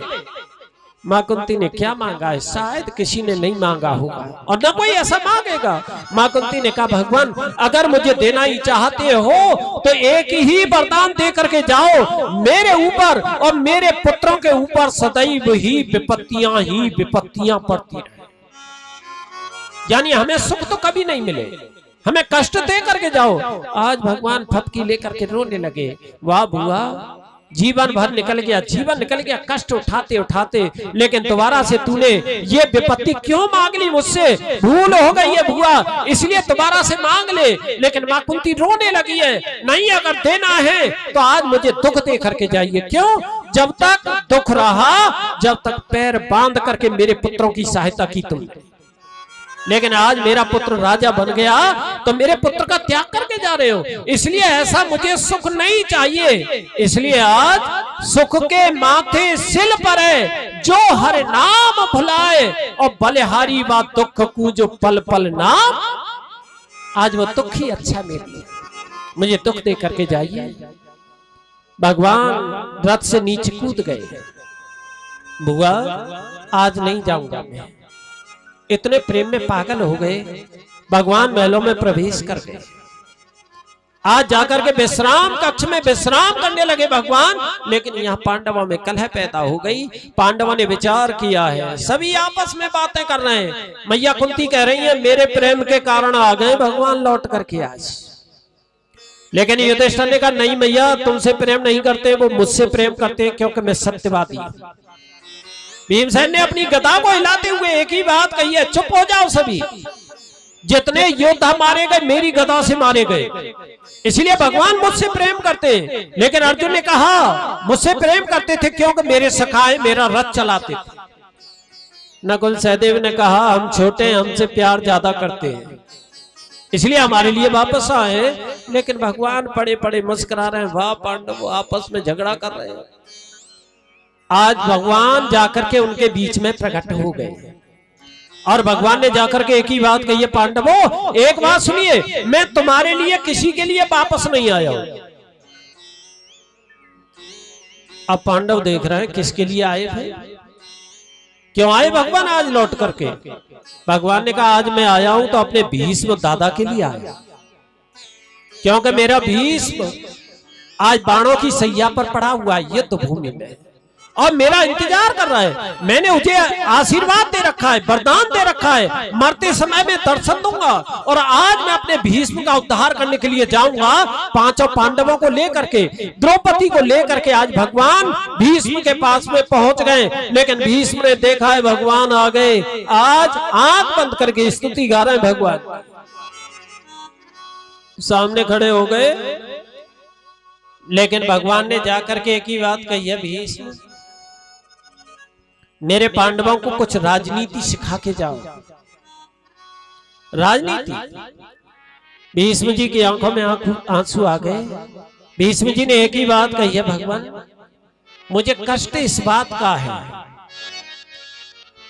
मां कुंती ने क्या मांगा है? शायद किसी ने नहीं मांगा होगा और न कोई ऐसा मांगेगा। मां कुंती ने कहा, भगवान अगर मुझे देना ही चाहते हो तो एक ही वरदान दे करके जाओ, मेरे ऊपर और मेरे पुत्रों के ऊपर सदैव ही विपत्तियां पड़ती रहे, यानी हमें सुख तो कभी नहीं मिले, हमें कष्ट दे करके जाओ। आज भगवान फटकी लेकर के रोने लगे। वाह बुआ, जीवन भर निकल गया, जीवन निकल गया कष्ट उठाते उठाते, लेकिन दोबारा से तूने ये विपत्ति क्यों मांग ली मुझसे? भूल हो गई है बुआ, इसलिए दोबारा से मांग ले। लेकिन मां कुंती रोने लगी है, नहीं अगर देना है तो आज मुझे दुख दे करके जाइए। क्यों? जब तक दुख रहा, जब तक पैर बांध करके मेरे पुत्रों की सहायता की तुम, लेकिन आज मेरा पुत्र राजा बन गया तो मेरे पुत्र का त्याग करके जा रहे हो, इसलिए ऐसा मुझे सुख नहीं चाहिए। इसलिए आज सुख के माथे सिल पर है जो हर नाम भुलाए, और बलिहारी व दुख को जो पल पल नाम। आज वो दुख ही अच्छा मेरे लिए, मुझे दुख दे करके जाइए। भगवान रथ से नीचे कूद गए। बुआ आज नहीं जाऊंगा मैं। इतने प्रेम में पागल हो गए, भगवान महलों में प्रवेश कर गए। आज जाकर के विश्राम कक्ष में विश्राम करने लगे भगवान। लेकिन यहाँ पांडवों में कलह पैदा हो गई। पांडवों ने विचार किया है, सभी आपस में बातें कर रहे हैं। मैया कुंती कह रही है मेरे प्रेम के कारण आ गए भगवान लौट करके आज। लेकिन युधिष्ठिर ने कहा नहीं मैया, तुमसे प्रेम नहीं करते, वो मुझसे प्रेम करते हैं क्योंकि मैं सत्यवादी। भीमसेन ने अपनी गदा को हिलाते हुए एक ही बात कही है, चुप हो जाओ सभी। जितने योद्धा मारे गए मेरी गदा से मारे गए, इसलिए भगवान मुझसे प्रेम करते। लेकिन अर्जुन ने कहा मुझसे प्रेम करते थे क्योंकि मेरे सखाए मेरा रथ चलाते थे। नकुल सहदेव ने कहा हम छोटे हैं, हमसे प्यार ज्यादा करते हैं, इसलिए हमारे लिए वापस आए। लेकिन भगवान पड़े पड़े मुस्कुरा रहे हैं, वाह पांडव आपस में झगड़ा कर रहे हैं। आज भगवान जाकर के उनके बीच में प्रकट हो गए और भगवान ने जाकर के एक ही बात कही है, पांडवों एक बात सुनिए, मैं तुम्हारे लिए किसी के लिए वापस नहीं आया हूं। अब पांडव देख रहे हैं किसके लिए आए थे, क्यों आए भगवान आज लौट करके। भगवान ने कहा आज मैं आया हूं तो अपने भीष्म दादा के लिए आया, क्योंकि मेरा भीष्म आज बाणों की सैया पर पड़ा हुआ है युद्ध भूमि में, और मेरा इंतजार कर रहा है। मैंने उसे आशीर्वाद दे रखा है, वरदान दे रखा है, मरते समय में दर्शन दूंगा। और आज मैं अपने भीष्म का उद्धार करने के लिए जाऊंगा, पांचों पांडवों को लेकर के, द्रौपदी को लेकर के। आज भगवान भीष्म के पास में पहुंच गए, लेकिन भीष्म ने देखा है भगवान आ गए। आज आंख बंद करके स्तुति गा रहे हैं, भगवान सामने खड़े हो गए। लेकिन भगवान ने जाकर के एक ही बात कही है, भीष्म मेरे पांडवों को कुछ राजनीति सिखा के जाओ। राजनीति? भीष्म जी की आंखों में आंसू आ गए। भीष्म जी ने एक ही बात कही है, भगवान मुझे कष्ट इस बात का है,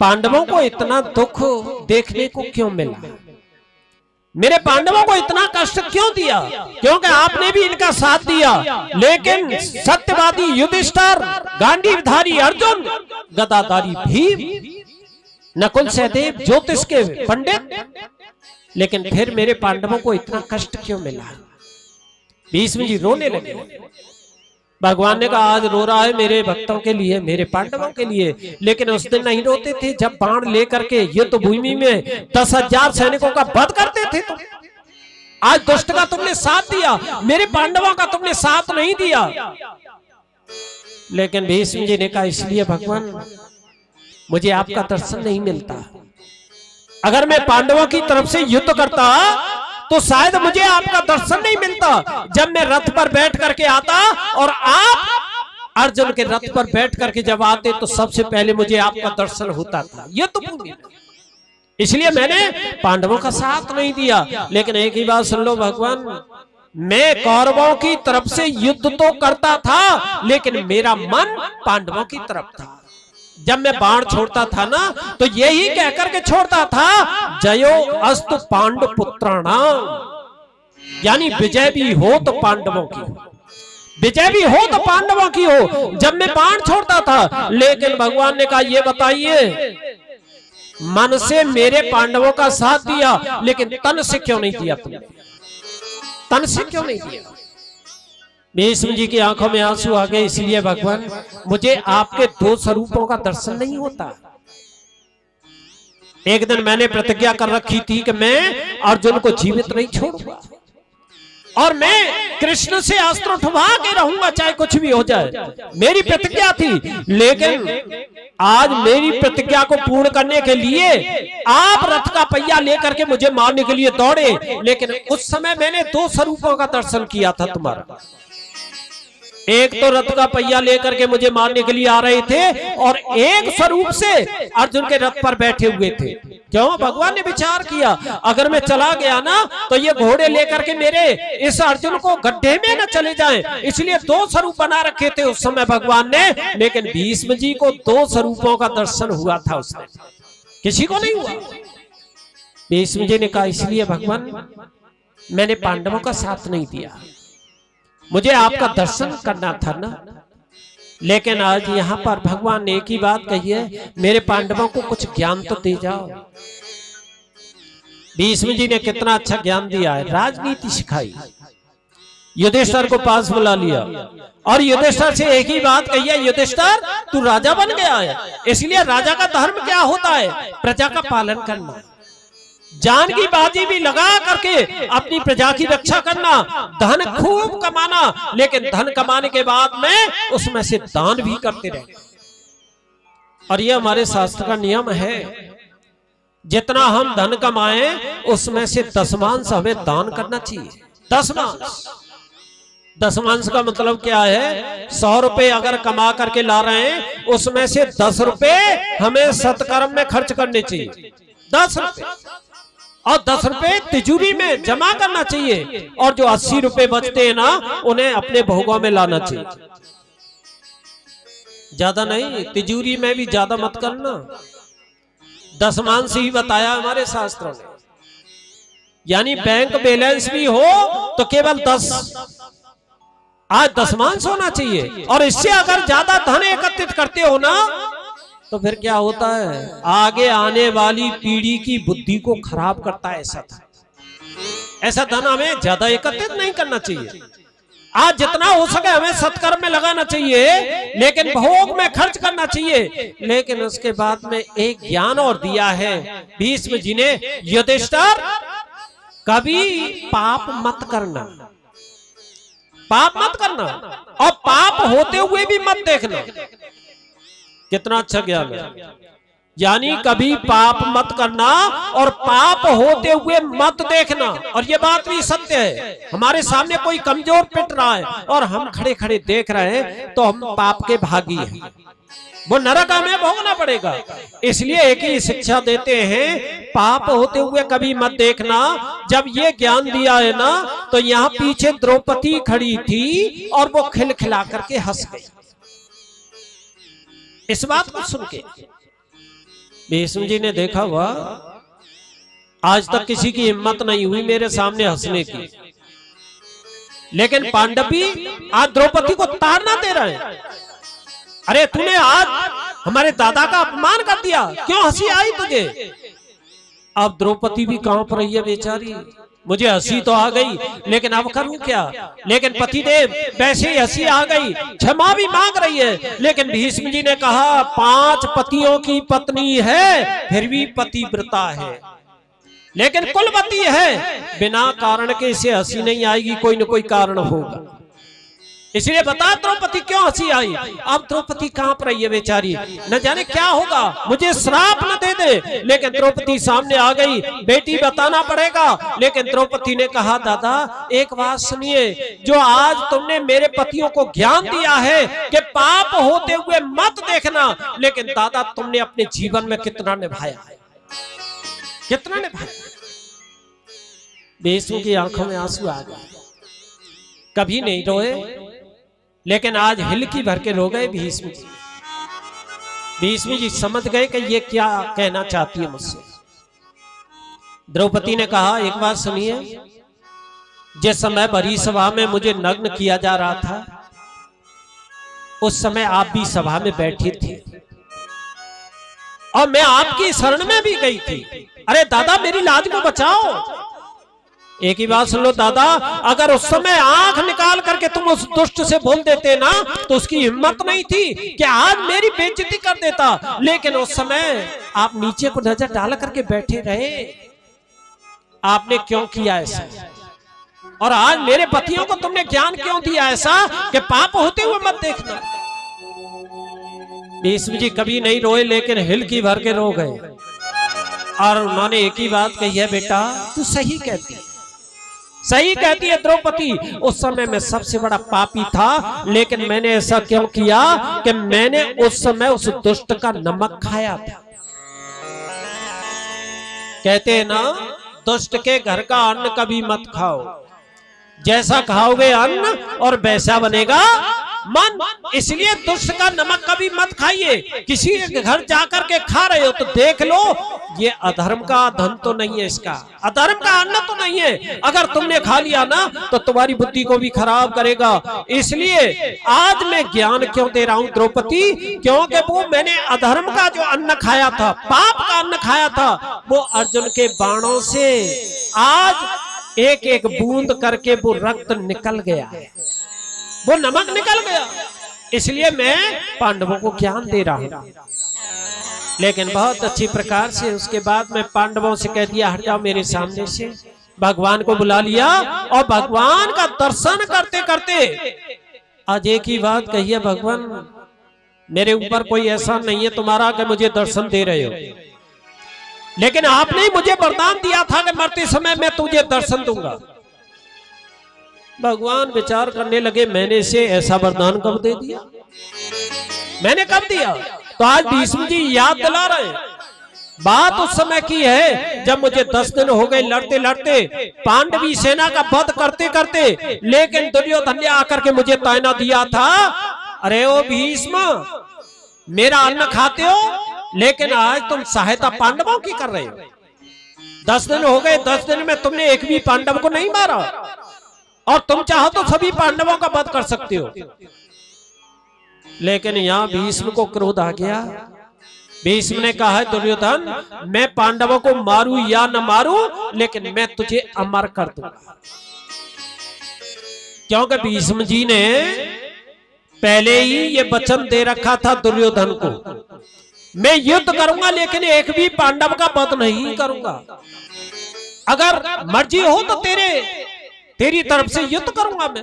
पांडवों को इतना दुख देखने को क्यों मिला, मेरे पांडवों को इतना कष्ट क्यों दिया, क्योंकि आपने भी इनका साथ दिया। लेकिन सत्यवादी युधिष्ठिर, गांडीवधारी अर्जुन, गदाधारी भीम, नकुल सहदेव ज्योतिष के पंडित, लेकिन फिर मेरे पांडवों को इतना कष्ट क्यों मिला। भीष्म जी रोने लगे। भगवान ने कहा आज रो रहा है मेरे भक्तों के लिए, मेरे पांडवों के लिए, लेकिन उस दिन नहीं रोते थे जब बाण लेकर के युद्ध भूमि में 10,000 सैनिकों का वध करते थे। तुम आज दुष्ट का तुमने साथ दिया, मेरे पांडवों का तुमने साथ नहीं दिया। लेकिन भीष्म जी ने कहा इसलिए भगवान मुझे आपका दर्शन नहीं मिलता। अगर मैं पांडवों की तरफ से युद्ध करता तो शायद मुझे आपका दर्शन नहीं मिलता। जब मैं रथ पर बैठ करके आता और आप अर्जुन के रथ पर बैठ करके जब आते तो सबसे पहले मुझे आपका दर्शन होता था। ये तो इसलिए मैंने पांडवों का साथ नहीं दिया। लेकिन एक ही बात सुन लो भगवान, मैं कौरवों की तरफ से युद्ध तो करता था, लेकिन मेरा मन पांडवों की तरफ था। जब मैं बाण छोड़ता था ना तो यही कहकर के छोड़ता था, जयो अस्तु पांडु पुत्राणाम, यानी विजय भी हो तो पांडवों की हो, विजय भी हो तो पांडवों की हो। जब मैं बाण छोड़ता था, लेकिन भगवान ने कहा ये बताइए, मन से मेरे पांडवों का साथ दिया, लेकिन तन से क्यों नहीं दिया तुमने, तन से क्यों नहीं दिया। भीष्म जी की आंखों में आंसू आ गए। इसलिए भगवान मुझे आपके दो स्वरूपों का दर्शन नहीं होता। एक दिन मैंने प्रतिज्ञा कर रखी थी कि मैं अर्जुन को जीवित नहीं छोड़ूंगा, और मैं कृष्ण से अस्त्र उठवा के रहूंगा चाहे कुछ भी हो जाए, मेरी प्रतिज्ञा थी। लेकिन आज मेरी प्रतिज्ञा को पूर्ण करने के लिए आप रथ का पहिया लेकर के मुझे मारने के लिए दौड़े, लेकिन उस समय मैंने दो स्वरूपों का दर्शन किया था तुम्हारा। एक तो रथ का पहिया लेकर के मुझे मारने के लिए आ रहे थे, और एक स्वरूप से अर्जुन के रथ पर बैठे हुए थे। क्यों? भगवान ने विचार किया, अगर मैं चला गया ना तो ये घोड़े लेकर के मेरे इस अर्जुन को गड्ढे में न चले जाएं, इसलिए दो स्वरूप बना रखे थे उस समय भगवान ने। लेकिन भीष्म जी को दो स्वरूपों का दर्शन हुआ था, उसने किसी को नहीं हुआ। भीष्म जी ने कहा, इसलिए भगवान मैंने पांडवों का साथ नहीं दिया, मुझे आपका दर्शन करना था ना। लेकिन आज यहां पर भगवान ने एक ही बात कही है, मेरे पांडवों को कुछ ज्ञान तो दे जाओ। भीष्म जी ने कितना अच्छा ज्ञान दिया है, राजनीति सिखाई, युधिष्ठिर को पास बुला लिया और युधिष्ठिर से एक ही बात कही है, युधिष्ठिर तू राजा बन गया है, इसलिए राजा का धर्म क्या होता है? प्रजा का पालन करना, जान की बाजी भी लगा करके अपनी प्रजा की रक्षा करना, धन खूब कमाना, लेकिन धन कमाने के बाद में उसमें से दान भी करते रहे। और ये हमारे शास्त्र का नियम है, जितना हम धन कमाएं उसमें से दशमांश हमें दान करना चाहिए। दशमांश, दशमांश का मतलब क्या है? 100 रुपए अगर कमा करके ला रहे हैं, उसमें से 10 रुपए हमें सत्कर्म में खर्च करने चाहिए, 10 रुपए, और 10 रुपए तिजोरी में जमा करना चाहिए, और जो 80 रुपए बचते हैं ना उन्हें अपने भोगों में लाना चाहिए। ज्यादा नहीं, तिजोरी में भी ज्यादा मत करना, दशमांश ही बताया हमारे शास्त्रों ने। यानी बैंक बैलेंस भी हो तो केवल 10, आज दशमांश होना चाहिए। और इससे अगर ज्यादा धन एकत्रित करते हो ना तो फिर क्या होता है? आगे आने वाली पीढ़ी की बुद्धि को खराब करता है ऐसा धन हमें ज्यादा एकत्रित नहीं करना चाहिए। आज जितना हो सके हमें सत्कर्म में लगाना चाहिए, लेकिन भोग में खर्च करना चाहिए। लेकिन उसके बाद में एक ज्ञान और दिया है भीष्म जी ने, युधिष्ठिर कभी पाप मत करना, पाप मत करना, और पाप होते हुए भी मत देखना। कितना अच्छा ज्ञान है, यानी कभी पाप मत करना और पाप होते हुए मत देखना। और ये बात भी सत्य है, हमारे सामने कोई कमजोर पिट रहा है और हम खड़े खड़े देख रहे हैं तो हम पाप के भागी हैं, वो नरक हमें भोगना पड़ेगा। इसलिए एक ही शिक्षा देते हैं, पाप होते हुए कभी मत देखना। जब ये ज्ञान दिया है ना तो यहाँ पीछे द्रौपदी खड़ी थी और वो खिलखिला करके हंस गई। इस बात को सुन के भीष्म जी ने देखा, हुआ आज तक किसी की हिम्मत नहीं हुई मेरे सामने हंसने की, लेकिन पांडव भी आज द्रौपदी को ताड़ना दे रहे हैं। अरे तूने आज हमारे दादा का अपमान कर दिया, क्यों हंसी आई तुझे? अब द्रौपदी भी कांप रही है बेचारी, मुझे हंसी तो आ गई लेकिन अब करूं क्या? लेकिन पतिदेव वैसे ही हंसी आ गई, क्षमा भी मांग रही है। लेकिन भीष्म जी ने कहा, 5 पतियों की पत्नी है फिर भी पतिव्रता है, लेकिन कुलवती है, बिना कारण के इसे हंसी नहीं आएगी, कोई न कोई कारण होगा। इसलिए बता द्रौपदी क्यों हंसी आई? अब द्रौपदी कांप रही है बेचारी, न जाने क्या होगा, मुझे श्राप न दे दे। लेकिन द्रौपदी सामने आ गई, बेटी बताना पड़ेगा। लेकिन द्रौपदी ने कहा, दादा एक बात सुनिए, जो आज तुमने मेरे पतियों को ज्ञान दिया है कि पाप होते हुए मत देखना, लेकिन दादा तुमने अपने जीवन में कितना निभाया है, कितना निभाया। भीष्म की आंखों में आंसू आ गए, कभी नहीं रोए लेकिन आज हिलकी भर के रो गए भीष्म जी। भीष्म जी समझ गए कि ये क्या कहना चाहती है मुझसे। द्रौपदी ने कहा, एक बात सुनिए, जिस समय भरी सभा में मुझे नग्न किया जा रहा था उस समय आप भी सभा में बैठी थी और मैं आपकी शरण में भी गई थी। अरे दादा मेरी लाज को बचाओ। एक ही बात सुन लो दादा, अगर उस समय आंख निकाल करके तुम उस दुष्ट से बोल देते ना तो उसकी हिम्मत नहीं थी कि आज मेरी बेइज्जती कर देता। लेकिन उस समय आप नीचे को नजर डाल करके बैठे रहे, आपने क्यों किया ऐसा? और आज मेरे पतियों को तुमने ज्ञान क्यों दिया ऐसा कि पाप होते हुए मत देखना। भीष्म जी कभी नहीं रोए, लेकिन हिलकी भर के रो गए और उन्होंने एक ही बात कही है, बेटा तू सही कहती है द्रौपदी। उस समय मैं सबसे बड़ा पापी था, लेकिन मैंने ऐसा क्यों किया कि मैंने उस समय उस दुष्ट का नमक खाया था। कहते हैं ना, दुष्ट के घर का अन्न कभी मत खाओ, जैसा खाओगे अन्न और वैसा बनेगा मन। इसलिए दुष्ट का नमक कभी मत खाइए। किसी के घर जाकर के खा रहे हो तो देख लो ये अधर्म का धन तो नहीं है, इसका अधर्म का अन्न तो नहीं है। अगर तुमने खा लिया ना तो तुम्हारी बुद्धि को भी खराब करेगा। इसलिए आज मैं ज्ञान क्यों दे रहा हूं द्रौपदी, क्योंकि वो मैंने अधर्म का जो अन्न खाया था, पाप का अन्न खाया था, वो अर्जुन के बाणों से आज एक एक बूंद करके वो रक्त निकल गया है, वो नमक निकल गया। इसलिए मैं पांडवों को ज्ञान दे रहा हूं। लेकिन बहुत अच्छी प्रकार से उसके बाद मैं पांडवों से कह दिया, हट जाओ मेरे सामने से। भगवान को बुला लिया और भगवान का दर्शन करते करते आज एक ही बात कही है, भगवान मेरे ऊपर कोई ऐसा नहीं है तुम्हारा कि मुझे दर्शन दे रहे हो, लेकिन आपने मुझे वरदान दिया था कि मरते समय मैं तुझे दर्शन दूंगा। भगवान विचार करने लगे, मैंने इसे ऐसा वरदान कब दे दिया, मैंने कब दिया। तो आज भीष्म जी याद दिला रहे हैं, बात उस समय की है जब मुझे 10 दिन हो गए लड़ते लड़ते, पांडवी सेना का वध करते करते, लेकिन दुर्योधन ने आकर के मुझे ताना दिया था, अरे ओ भीष्म मेरा अन्न खाते हो, लेकिन आज तुम सहायता पांडवों की कर रहे हो। 10 दिन हो गए, 10 दिन में तुमने एक भी पांडव को नहीं मारा, और तुम चाहो तो सभी पांडवों का वध कर सकते हो। लेकिन यहां भीष्म को क्रोध आ गया। भीष्म ने कहा है, दुर्योधन मैं पांडवों को मारूं या न मारूं, लेकिन मैं तुझे अमर कर दूंगा। क्योंकि भीष्म जी ने पहले ही ये वचन दे रखा था दुर्योधन को, मैं युद्ध करूंगा लेकिन एक भी पांडव का वध नहीं करूंगा। अगर मर्जी हो तो तेरी तरफ से युद्ध करूंगा मैं।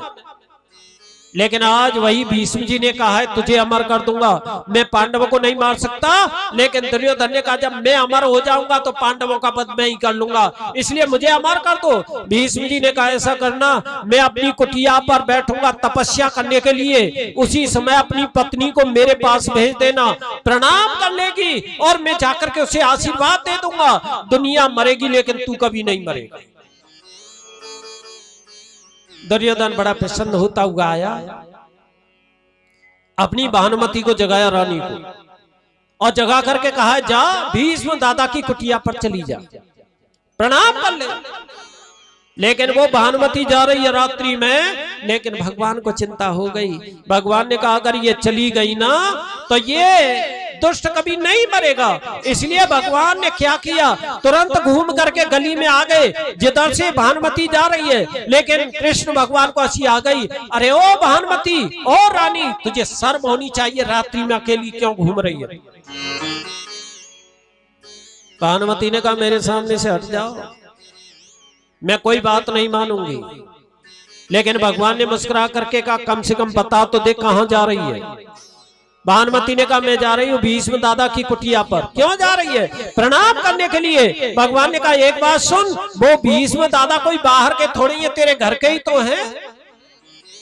लेकिन आज वही भीष्म जी ने कहा है, तुझे अमर कर दूंगा। मैं पांडवों को नहीं मार सकता, लेकिन दुर्योधन ने कहा जब मैं अमर हो जाऊंगा तो पांडवों का वध मैं ही कर लूंगा, इसलिए मुझे अमर कर दो। भीष्म जी ने कहा ऐसा करना, मैं अपनी कुटिया पर बैठूंगा तपस्या करने के लिए, उसी समय अपनी पत्नी को मेरे पास भेज देना, प्रणाम कर लेगी और मैं जाकर के उसे आशीर्वाद दे दूंगा। दुनिया मरेगी लेकिन तू कभी नहीं मरेगा। दुर्योधन बड़ा प्रसन्न होता हुआ आया, अपनी भानुमति को जगाया, रानी को, और जगा करके कहा जा भीष्म दादा की कुटिया पर चली जा, प्रणाम कर ले। लेकिन वो भानुमति जा रही है रात्रि में, लेकिन भगवान को चिंता हो गई। भगवान ने कहा अगर ये चली गई ना तो ये दुष्ट कभी नहीं मरेगा। इसलिए भगवान ने क्या किया, तुरंत घूम करके गली में आ गए जिधर से भानुमति जा रही है। लेकिन कृष्ण भगवान को हंसी आ गई, अरे ओ भानुमति, ओ रानी, तुझे शर्म होनी चाहिए, रात्रि में अकेली क्यों घूम रही है। भानुमति ने कहा मेरे सामने से हट जाओ, मैं कोई बात नहीं मानूंगी। लेकिन भगवान ने मुस्कुरा करके कहा कम से कम बता तो दे कहां जा रही है। भानुमति ने कहा मैं जा रही हूँ भीष्म दादा की कुटिया पर। क्यों जा रही है? प्रणाम करने के लिए। भगवान ने कहा एक बात सुन, वो भीष्म दादा कोई बाहर के थोड़ी है, तेरे घर के ही तो हैं,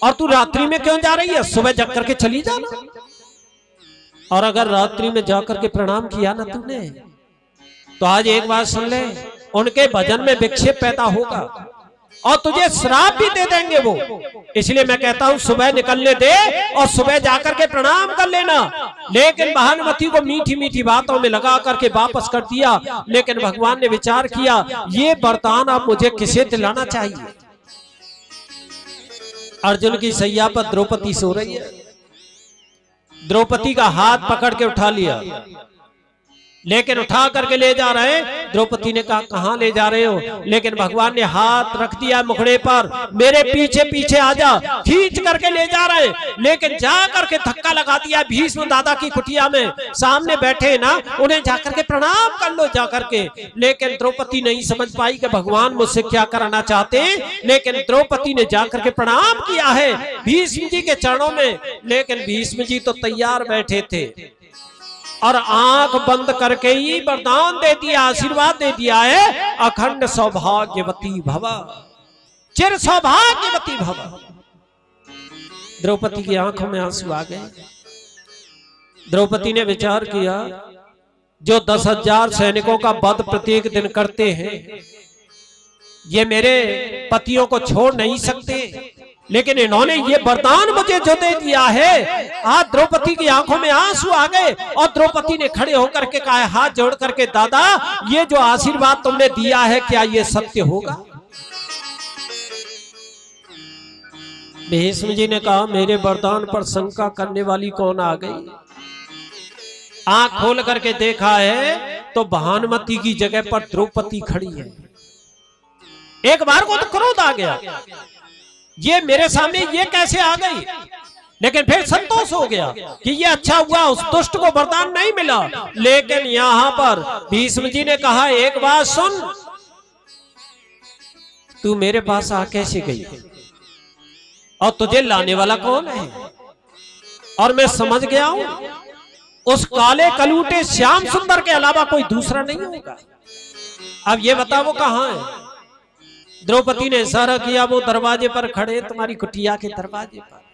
और तू रात्रि में क्यों जा रही है, सुबह जग करके चली जाना। और अगर रात्रि में जाकर के प्रणाम किया ना तुमने, तो आज एक बात सुन ले, उनके भजन में विक्षेप पैदा होगा और तुझे श्राप भी दे देंगे वो। इसलिए मैं कहता हूं सुबह निकलने दे और सुबह जाकर के प्रणाम कर लेना। लेकिन भानुमति को मीठी मीठी बातों में लगा करके वापस कर दिया। लेकिन भगवान ने विचार किया ये वरदान अब मुझे किसे दिलाना चाहिए। अर्जुन की सैया पर द्रौपदी सो रही है, द्रौपदी का हाथ पकड़ के उठा लिया, लेकिन उठा करके ले जा रहे हैं द्रौपदी ने कहा कहां ले जा रहे हो, लेकिन भगवान ने हाथ रख दिया मुखड़े पर, मेरे पीछे पीछे आ जा, खींच करके ले जा रहे, लेकिन जा करके धक्का लगा दिया भीष्म दादा की कुटिया में, सामने बैठे ना, उन्हें जाकर के प्रणाम कर लो जाकर के। लेकिन द्रौपदी नहीं समझ पाई कि भगवान मुझसे क्या कराना चाहते, लेकिन द्रौपदी ने जाकर के प्रणाम किया है भीष्म जी के चरणों में। लेकिन भीष्म जी तो तैयार बैठे थे और आंख बंद करके ही वरदान दे दिया, आशीर्वाद दे दिया है, अखंड सौभाग्यवती भव, चिर सौभाग्यवती भव। द्रौपदी की आंखों में आंसू आ गए। द्रौपदी ने विचार किया, जो 10,000 सैनिकों का वध प्रत्येक दिन करते हैं, ये मेरे पतियों को छोड़ नहीं सकते, लेकिन इन्होंने ये वरदान मुझे जो दे दिया है। आज द्रौपदी की आंखों में आंसू आ गए और द्रौपदी ने खड़े होकर के कहा, हाथ जोड़ करके, दादा ये जो आशीर्वाद तुमने दिया है क्या ये सत्य होगा? भीष्म जी ने कहा, मेरे वरदान पर शंका करने वाली कौन आ गई? आंख खोल करके देखा है तो भानुमति की जगह पर द्रौपदी खड़ी है। एक बार को तो क्रोध आ गया, ये मेरे सामने ये कैसे आ गई, लेकिन फिर संतोष हो गया कि ये अच्छा हुआ उस दुष्ट को वरदान नहीं मिला। लेकिन यहां पर भीष्म जी ने कहा, एक बात सुन, तू मेरे पास आ कैसे गई और तुझे लाने वाला कौन है? और मैं समझ गया हूं उस काले कलूटे श्याम सुंदर के अलावा कोई दूसरा नहीं होगा। अब ये बता वो कहां है? द्रौपदी ने इशारा किया, वो दरवाजे पर खड़े, तुम्हारी कुटिया के दरवाजे पर।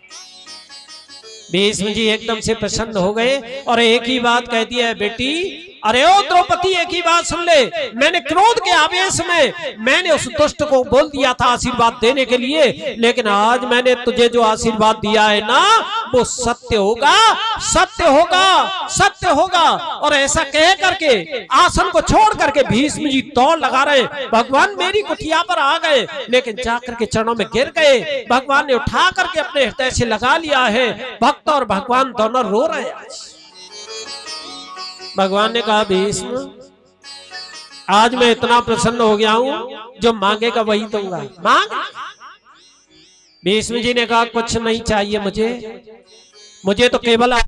भीष्म जी एकदम से प्रसन्न हो गए और एक ही बात कह दिया है, बेटी, अरे ओ द्रौपदी एक ही बात सुन ले, मैंने क्रोध के आवेश में मैंने उस दुष्ट को बोल दिया था आशीर्वाद देने के लिए, लेकिन आज मैंने तुझे जो आशीर्वाद दिया है ना वो सत्य होगा, सत्य होगा, सत्य होगा। और ऐसा कह करके आसन को छोड़ करके भीष्म जी दौड़ लगा रहे, भगवान मेरी कुटिया पर आ गए, लेकिन जाकर के चरणों में गिर गए। भगवान ने उठा करके अपने हृदय से लगा लिया है। भक्त और भगवान दोनों रो रहे हैं। भगवान ने कहा, भीष्म आज मैं इतना प्रसन्न हो गया हूं, जो मांगेगा वही दूंगा, मांग। भीष्म जी ने कहा, कुछ नहीं चाहिए मुझे तो केवल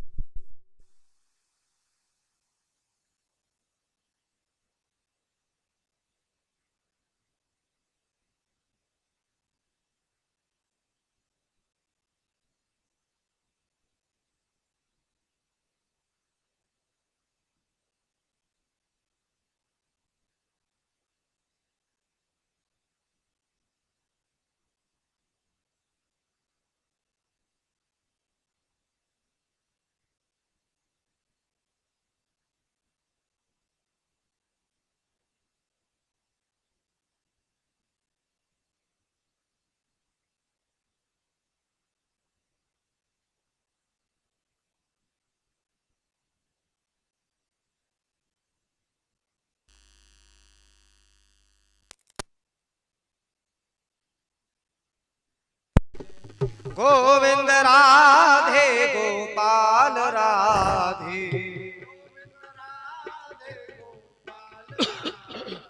गोविंद राधे गोपाल राधे,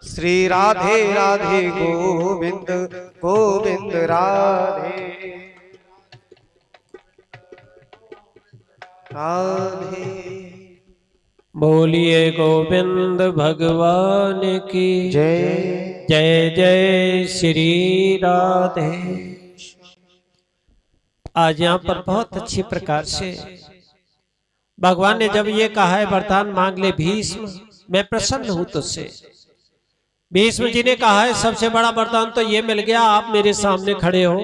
श्री राधे राधे गोविंद गोविंद राधे राधे। बोलिए गोविंद भगवान की जय। जय जय श्री राधे। आज यहाँ पर बहुत अच्छी प्रकार से भगवान ने जब ये कहा है वरदान मांग ले भीष्म, मैं प्रसन्न हूं तुझसे। भीष्म जी ने कहा है सबसे बड़ा वरदान तो ये मिल गया, आप मेरे सामने खड़े हो,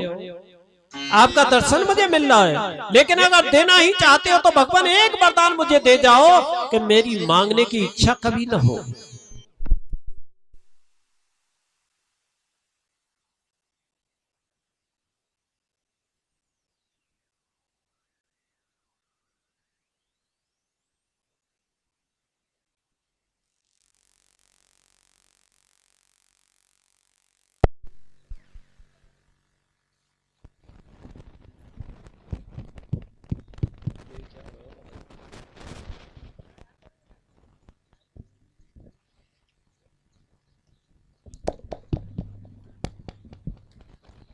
आपका दर्शन मुझे मिल रहा है, लेकिन अगर देना ही चाहते हो तो भगवान एक वरदान मुझे दे जाओ कि मेरी मांगने की इच्छा कभी ना हो।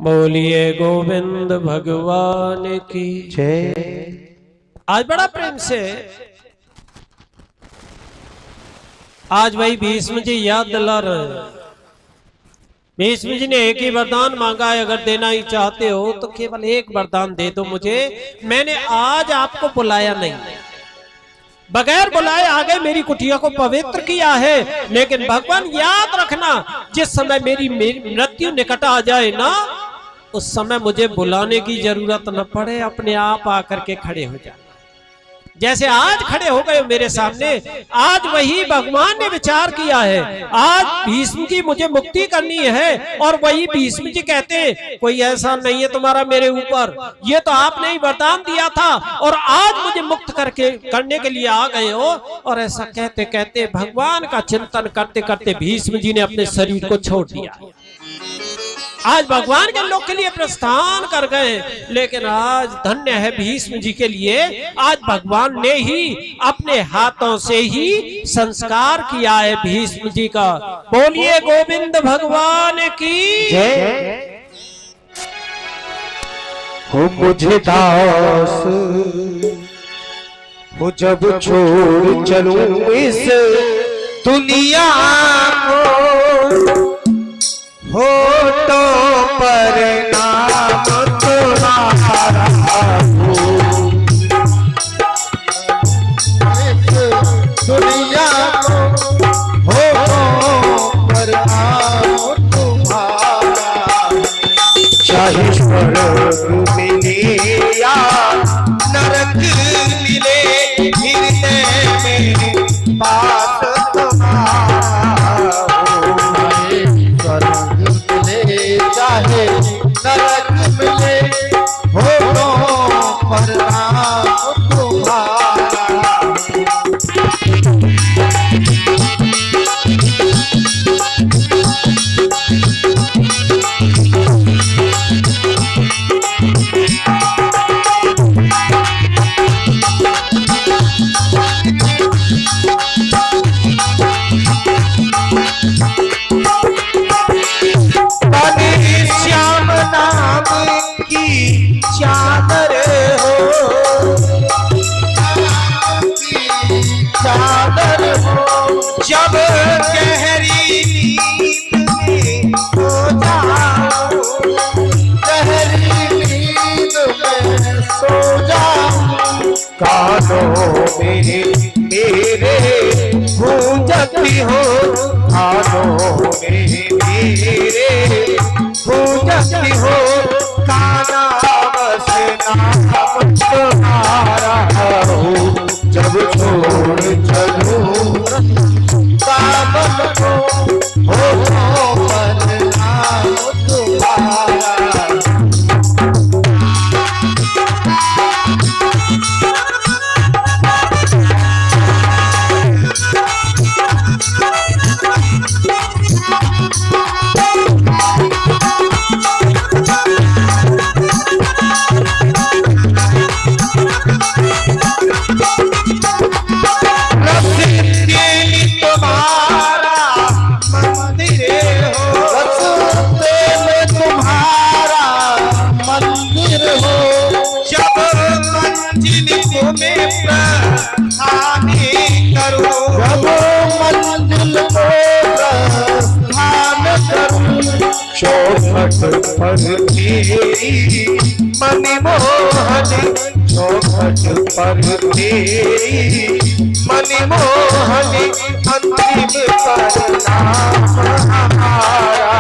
बोलिए गोविंद भगवान की जय। आज बड़ा प्रेम से आज वही भीष्म जी याद दिला रहे हैं। भीष्म जी ने एक ही वरदान मांगा है, अगर देना ही चाहते हो तो केवल एक वरदान दे दो मुझे। मैंने आज आपको बुलाया नहीं, बगैर बुलाए आ गए, मेरी कुटिया को पवित्र किया है। लेकिन भगवान याद रखना, जिस समय मेरी मृत्यु निकट आ जाए ना, उस समय मुझे बुलाने की जरूरत न पड़े, अपने आप आकर के खड़े हो जाए। जैसे आज खड़े हो गए मेरे सामने, आज वही भगवान ने विचार किया है। आज भीष्म की मुझे मुक्ति करनी है, और वही भीष्म जी कहते हैं कोई ऐसा नहीं है तुम्हारा मेरे ऊपर, ये तो आपने ही वरदान दिया था और आज मुझे मुक्त करने के लिए आ गए हो। और ऐसा कहते कहते भगवान का चिंतन करते करते भीष्म जी ने अपने शरीर को छोड़ दिया। आज भगवान के लोक के लिए प्रस्थान कर गए। लेकिन आज धन्य है भीष्म जी के लिए, आज भगवान ने ही अपने हाथों से ही संस्कार किया है भीष्म जी का। बोलिए गोविंद भगवान की जय। हो मुझे दास हो जब छोड़ चलूं इस दुनिया को, होठों पर नाम तुम्हारा हो, दुनिया को होठों पर नाम तुम्हारा, चाहे स्वर्ग मिले या नरक मिले, हृदय में बात चाहे नरक मिले, होठों पर नाम तुम्हारा। श्याम नाम की चादर हो, चादर हो, जब गहरी नींद में सो जाओ, गहरी नींद में सो जाओ, कानों में मेरे गूंजती हो, कानों में मेरे गूंजती हो, काना बस नाम तुम्हारा हो, जब छोड़ चलूं दामन को, होठों पर नाम तुम्हारा। चौखट पर तेरी मनमोहन, चौखट पर तेरी मनमोहन, अंतिम परिणाम हमारा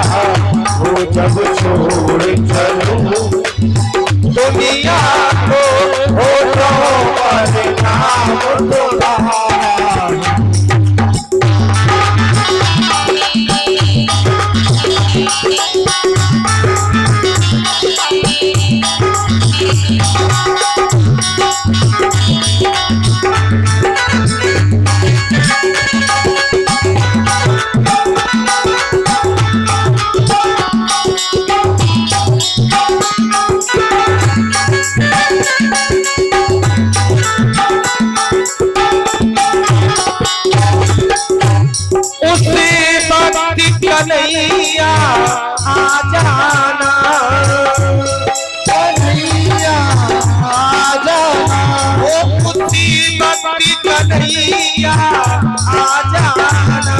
हो, जब छोड़ चलूं दुनिया को, होठों पर नाम तुम्हारा। आ जाना, कन्हैया आ जाना, ओ बुद्धि भक्ति कन्हैया आ जाना,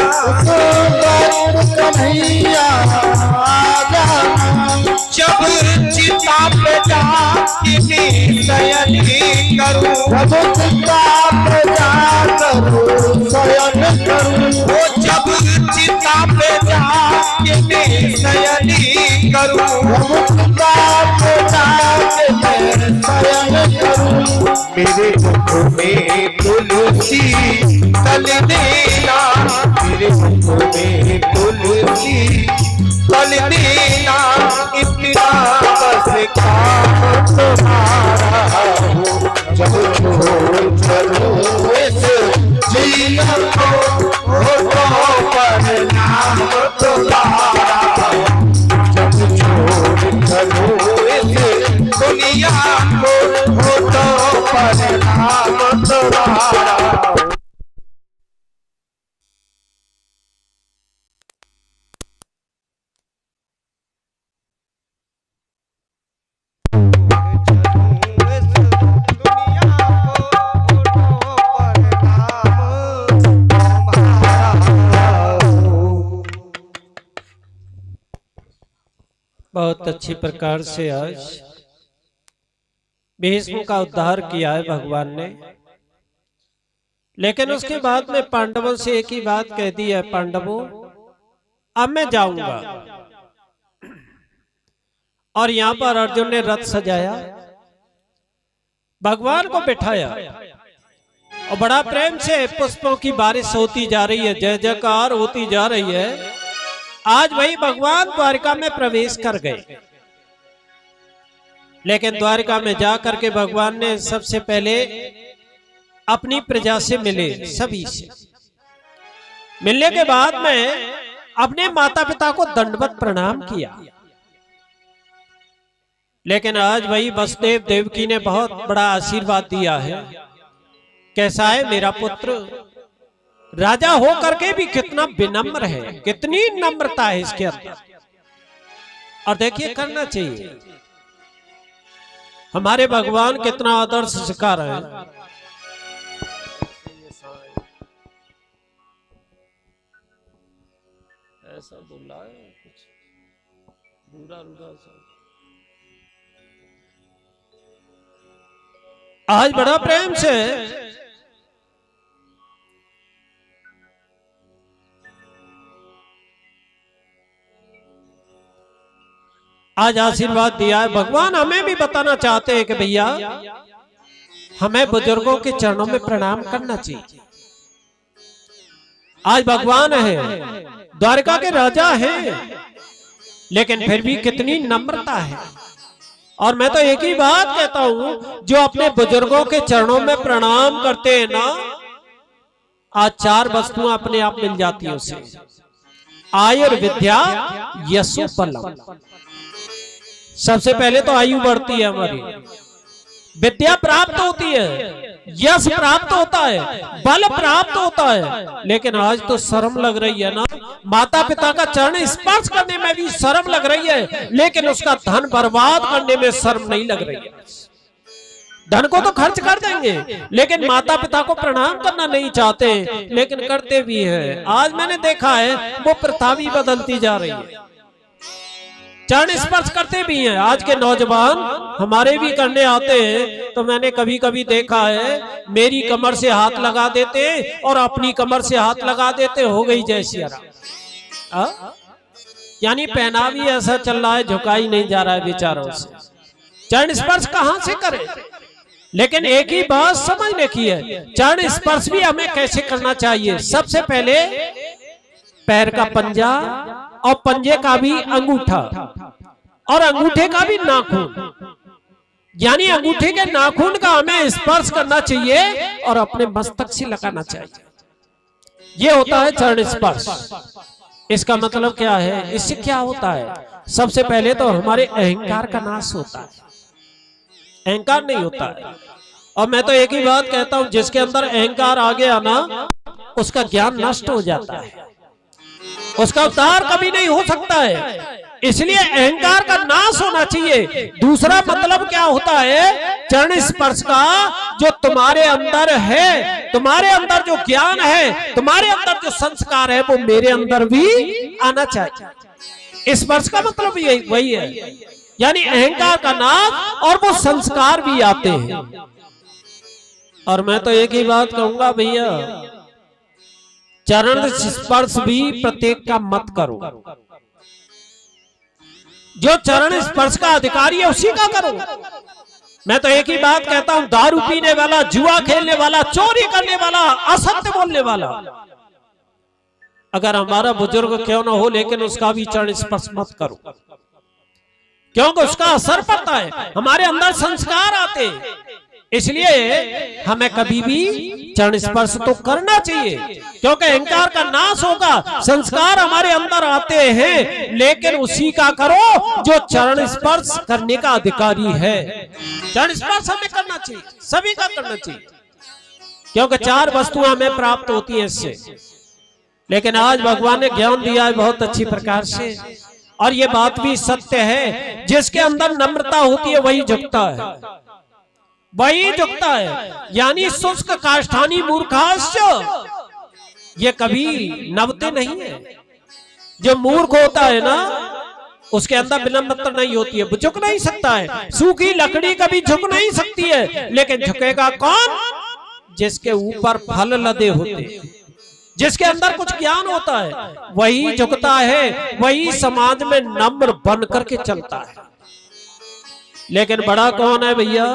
कन्हैया आ जाना। जब चिता पे जाके शयन करूं, जब चिता पे जाकर शयन करूं, ओ जब चिता पे जाके शयन करूं, जब चिता पे जाके शयन करूं। मेरे मुख में तुलसी तल देना, मेरे मुख में तुलसी तल देना, इतना बस काम तुम्हारा हो। जब छोड़ चलो इस जीवन को, होठों पर नाम तुम्हारा हो। जब छोड़ चलो इस दुनिया को, होठों पर नाम तुम्हारा हो। बहुत अच्छी प्रकार से आज भीष्म का उद्धार किया है भगवान ने। लेकिन उसके बाद में पांडवों से एक ही बात कह दी है, पांडवों अब मैं जाऊंगा। और यहां पर अर्जुन ने रथ सजाया, भगवान को बिठाया और बड़ा प्रेम से पुष्पों की बारिश होती जा रही है, जय जयकार होती जा रही है। आज वही भगवान द्वारिका में प्रवेश कर गए। लेकिन द्वारिका में जाकर के भगवान ने सबसे पहले अपनी प्रजा से मिले, सभी से मिलने के बाद में अपने माता पिता को दंडवत प्रणाम किया। लेकिन आज वही वसुदेव देवकी ने बहुत बड़ा आशीर्वाद दिया है। कैसा है मेरा पुत्र, राजा हो करके भी कितना विनम्र है, कितनी नम्रता है इसके अंदर। और देखिए करना चाहिए, हमारे भगवान कितना आदर्श सिखा रहे हैं। ऐसा बोला है कुछ बुरा रुरा सा। आज बड़ा प्रेम से आज आशीर्वाद दिया है। भगवान हमें भी बताना चाहते हैं कि भैया हमें बुजुर्गों के चरणों में प्रणाम करना चाहिए। आज भगवान है, द्वारका के राजा हैं, लेकिन फिर भी कितनी नम्रता है। और मैं तो एक ही बात कहता हूं, जो अपने बुजुर्गों के चरणों में प्रणाम करते हैं ना, आज 4 वस्तुएं अपने आप मिल जाती हैं उसे। आयुर्विद्या यशो बलम, सबसे पहले तो आयु बढ़ती है हमारी, विद्या प्राप्त होती है, यश प्राप्त होता है, बल प्राप्त होता है। लेकिन आज तो शर्म लग रही है ना, माता पिता का चरण स्पर्श करने में भी शर्म लग रही है, लेकिन उसका धन बर्बाद करने में शर्म नहीं लग रही है। धन को तो खर्च कर देंगे, लेकिन माता पिता को प्रणाम करना नहीं चाहते, लेकिन करते भी हैं। आज मैंने देखा है वो प्रथा भी बदलती जा रही है, चरण स्पर्श करते भी हैं। आज के नौजवान हमारे भी करने आते हैं, तो मैंने कभी कभी देखा है मेरी कमर से हाथ लगा देते और अपनी कमर से हाथ लगा देते, हो गई जय सिया राम। यानी पहना भी ऐसा चल रहा है, झुकाई नहीं जा रहा है बेचारों से। चरण स्पर्श कहां से करें? लेकिन एक ही बात समझने की है, चरण स्पर्श भी हमें कैसे करना चाहिए। सबसे पहले पैर का पंजा और पंजे का भी अंगूठा और अंगूठे का भी नाखून, यानी अंगूठे के नाखून का हमें स्पर्श करना चाहिए और अपने मस्तक से लगाना चाहिए। यह होता है चरण स्पर्श। इसका मतलब क्या है? इससे क्या होता है? सबसे पहले तो हमारे अहंकार का नाश होता है, अहंकार नहीं होता है। और मैं तो एक ही बात कहता हूं, जिसके अंदर अहंकार आ गया ना, उसका ज्ञान नष्ट हो जाता है, उसका उद्धार कभी नहीं हो सकता है। इसलिए अहंकार का नाश होना चाहिए। दूसरा मतलब क्या होता है, चरण स्पर्श का जो तुम्हारे अंदर है, तुम्हारे अंदर जो ज्ञान है, तुम्हारे अंदर जो संस्कार है, वो मेरे अंदर भी आना चाहिए। स्पर्श का मतलब यही वही है, यानी अहंकार का नाश और वो संस्कार भी आते हैं। और मैं तो एक ही बात कहूंगा भैया, चरण स्पर्श भी प्रत्येक का मत करो। जो चरण स्पर्श का अधिकारी है उसी का करो। मैं तो एक ही बात कहता हूं, दारू पीने वाला, जुआ खेलने वाला, चोरी करने वाला, असत्य बोलने वाला, अगर हमारा बुजुर्ग क्यों ना हो, लेकिन उसका भी चरण स्पर्श मत करो, क्योंकि उसका असर पड़ता है, हमारे अंदर संस्कार आते हैं। इसलिए हमें कभी भी चरण स्पर्श तो करना चाहिए, क्योंकि अहंकार का नाश होगा, संस्कार हमारे अंदर आते हैं, लेकिन उसी का करो जो चरण स्पर्श करने का अधिकारी है। चरण स्पर्श हमें करना चाहिए, सभी का करना चाहिए, क्योंकि 4 वस्तुएं हमें प्राप्त होती हैं इससे। लेकिन आज भगवान ने ज्ञान दिया है बहुत अच्छी प्रकार से, और ये बात भी सत्य है, जिसके अंदर नम्रता होती है वही झुकता है, वही झुकता है। यानी शुष्क काष्ठानी मूर्खाश्च, ये कभी नवते नहीं है। जो मूर्ख होता है ना, उसके अंदर विनम्रता नहीं होती है, वो झुक नहीं सकता है। सूखी लकड़ी कभी झुक नहीं सकती है, लेकिन झुकेगा कौन? जिसके ऊपर फल लदे होते, जिसके अंदर कुछ ज्ञान होता है, वही झुकता है, वही समाज में नम्र बन करके चलता है। लेकिन बड़ा कौन है भैया?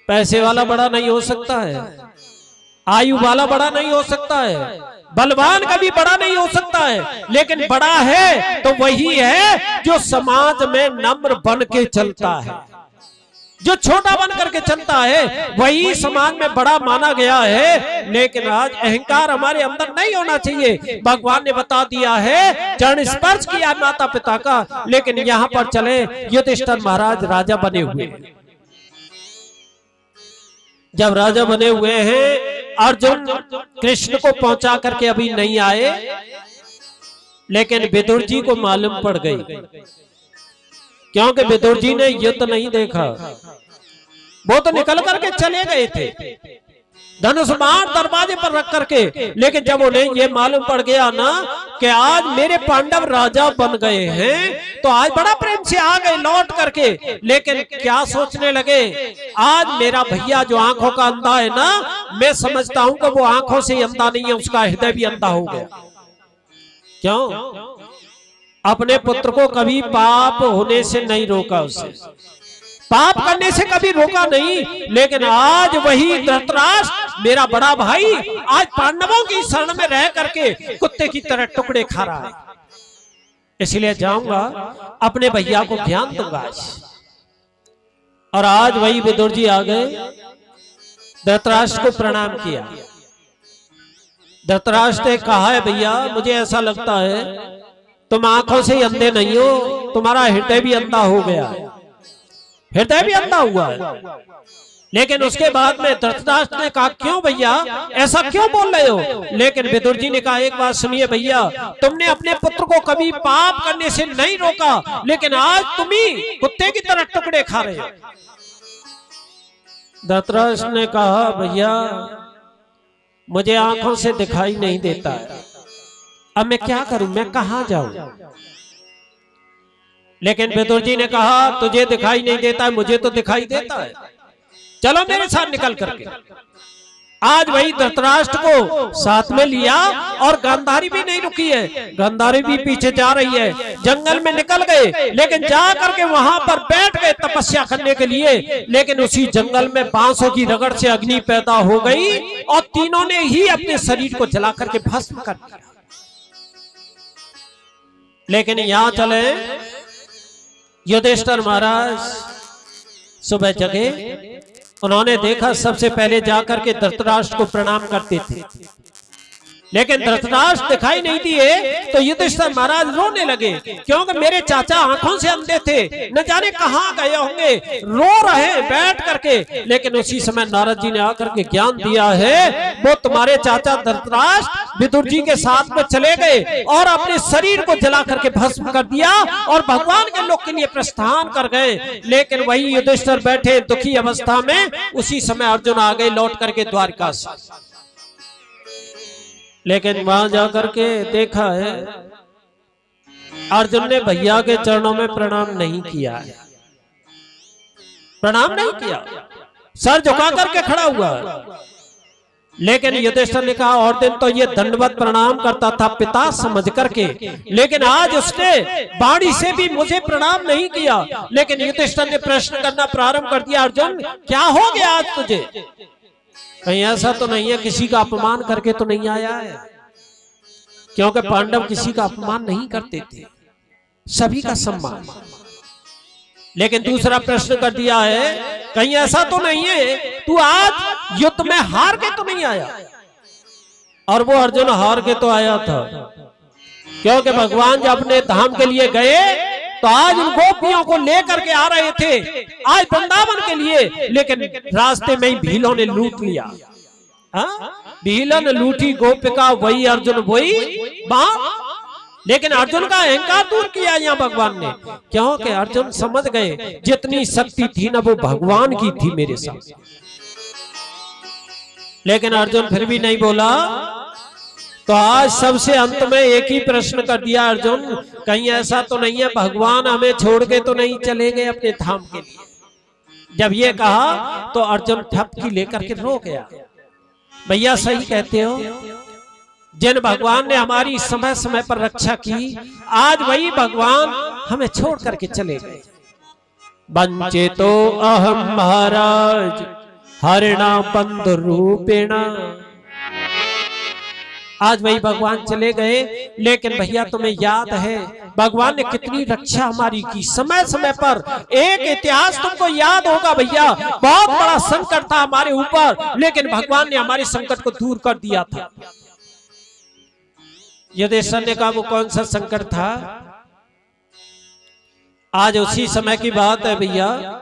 पैसे वाला बड़ा नहीं हो सकता है, आयु वाला बड़ा नहीं हो सकता है, बलवान कभी बड़ा नहीं हो सकता है, लेकिन बड़ा है तो वही है जो समाज में नम्र बन के चलता है। जो छोटा बन करके चलता है वही समाज में बड़ा माना गया है। लेकिन आज अहंकार हमारे अंदर नहीं होना चाहिए। भगवान ने बता दिया है, चरण स्पर्श किया माता पिता का, लेकिन यहाँ पर चले युधिष्ठिर महाराज राजा बने हुए। जब राजा बने हुए हैं, अर्जुन कृष्ण को पहुंचा करके अभी नहीं आए, लेकिन विदुर जी को मालूम पड़ गई, क्योंकि विदुर जी ने युद्ध नहीं देखा, वो तो निकल करके चले गए थे धनुष बाण दरवाजे पर रख करके। लेकिन जब उन्हें ये मालूम पड़ गया ना कि आज मेरे पांडव राजा बन गए हैं, तो आज बड़ा प्रेम से आ गए लौट करके। लेकिन क्या सोचने लगे, आज मेरा भैया जो आंखों का अंधा है ना, मैं समझता हूं कि वो आंखों से अंधा नहीं है, उसका हृदय भी अंधा हो गया। क्यों? अपने पुत्र को कभी पाप होने से नहीं रोका, उसे पाप करने से कभी रोका नहीं। लेकिन आज वही धृतराष्ट्र मेरा बड़ा भाई आज पांडवों की शरण में रह करके कुत्ते की तरह टुकड़े खा रहा है। इसलिए जाऊंगा, अपने भैया को ज्ञान दूंगा आज। और आज वही विदुर जी आ गए, धृतराष्ट्र को प्रणाम किया। धृतराष्ट्र ने कहा है, भैया मुझे ऐसा लगता है तुम आंखों से अंधे नहीं हो, तुम्हारा हृदय भी अंधा हो गया है, हृदय भी अंधा हुआ है। लेकिन उसके बाद में धृतराष्ट्र ने कहा, क्यों भैया ऐसा क्यों बोल रहे हो? लेकिन विदुर जी ने कहा, एक बात सुनिए भैया, तुमने अपने पुत्र को कभी पाप करने से नहीं रोका, लेकिन आज तुम ही कुत्ते की तरह टुकड़े खा रहे हो। धृतराष्ट्र ने कहा, भैया मुझे आंखों से दिखाई नहीं देता है, अब मैं क्या करूं, मैं कहां जाऊं? लेकिन विदुर जी ने कहा, तुझे दिखाई नहीं देता है, मुझे तो दिखाई देता है, चलो मेरे साथ निकल करके। आज वही धृतराष्ट्र को साथ में लिया, और गांधारी भी नहीं रुकी है, गांधारी भी पीछे जा रही है। जंगल में निकल गए, लेकिन जा करके वहां पर बैठ गए तपस्या करने के लिए। लेकिन उसी जंगल में बांसों की रगड़ से अग्नि पैदा हो गई, और तीनों ने ही अपने शरीर को जला करके भस्म कर दिया। लेकिन यहां चले, युधिष्ठिर महाराज सुबह जगे, उन्होंने देखा, सबसे पहले जाकर के धृतराष्ट्र को प्रणाम करते थे। लेकिन धृतराष्ट्र दिखाई नहीं दिए तो युधिष्ठिर महाराज रोने लगे, क्योंकि मेरे चाचा आंखों से अंधे थे, न जाने कहां गए होंगे, रो रहे बैठ करके। लेकिन उसी समय नारद जी ने आकर के ज्ञान दिया है, वो तुम्हारे चाचा धृतराष्ट्र विदुर जी के साथ में चले गए और अपने शरीर को जला करके भस्म कर दिया और भगवान के लोक के लिए प्रस्थान कर गए। लेकिन वही युधिष्ठिर बैठे दुखी अवस्था में, उसी समय अर्जुन आ गए लौट करके द्वारका से। लेकिन वहां जाकर के देखा है अर्जुन ने भैया के चरणों में प्रणाम नहीं किया है, प्रणाम नहीं किया, सर झुका करके खड़ा हुआ है। लेकिन युधिष्ठिर ने कहा और दिन तो ये दंडवत प्रणाम करता था पिता समझ करके, लेकिन आज उसने बाणी से भी मुझे प्रणाम नहीं किया। लेकिन युधिष्ठिर ने प्रश्न करना प्रारंभ कर दिया, अर्जुन क्या हो गया आज तुझे? कहीं ऐसा तो नहीं है किसी का अपमान करके तो नहीं आया है? क्योंकि पांडव किसी का अपमान नहीं करते थे, सभी का सम्मान। लेकिन दूसरा प्रश्न कर दिया है, कहीं ऐसा तो नहीं है तू आज युद्ध में हार के तो नहीं आया? और वो अर्जुन हार के तो आया था, क्योंकि भगवान जब अपने धाम के लिए गए तो आज उन गोपियों को लेकर के आ रहे थे आज वृंदावन के लिए, लेकिन रास्ते में ही भीलों ने लूट लिया। भीलन लूटी गोपिका वही अर्जुन वही बाण। लेकिन अर्जुन का अहंकार दूर किया यहाँ भगवान ने, क्योंकि अर्जुन समझ गए जितनी शक्ति थी ना वो भगवान की थी मेरे साथ। लेकिन अर्जुन फिर भी नहीं बोला। तो आज सबसे अंत में एक ही प्रश्न कर दिया अर्जुन, कहीं ऐसा तो नहीं है भगवान हमें छोड़ के तो नहीं चले गए अपने धाम के लिए? जब ये कहा तो अर्जुन ठपकी लेकर के रो गया। भैया सही कहते हो, जिन भगवान ने हमारी समय समय पर रक्षा की, आज वही भगवान हमें छोड़ करके चले गए। वंचितो अहम महाराज हरिणा बंधु रूपेणा। आज वही भगवान चले गए, लेकिन भैया तुम्हें याद है भगवान ने कितनी रक्षा हमारी की समय समय पर। एक इतिहास तुमको याद होगा भैया, बहुत बड़ा संकट था हमारे ऊपर, लेकिन भगवान ने हमारे संकट को दूर कर दिया था। युधिष्ठिर ने कहा वो कौन सा संकट था? आज उसी समय की बात है भैया,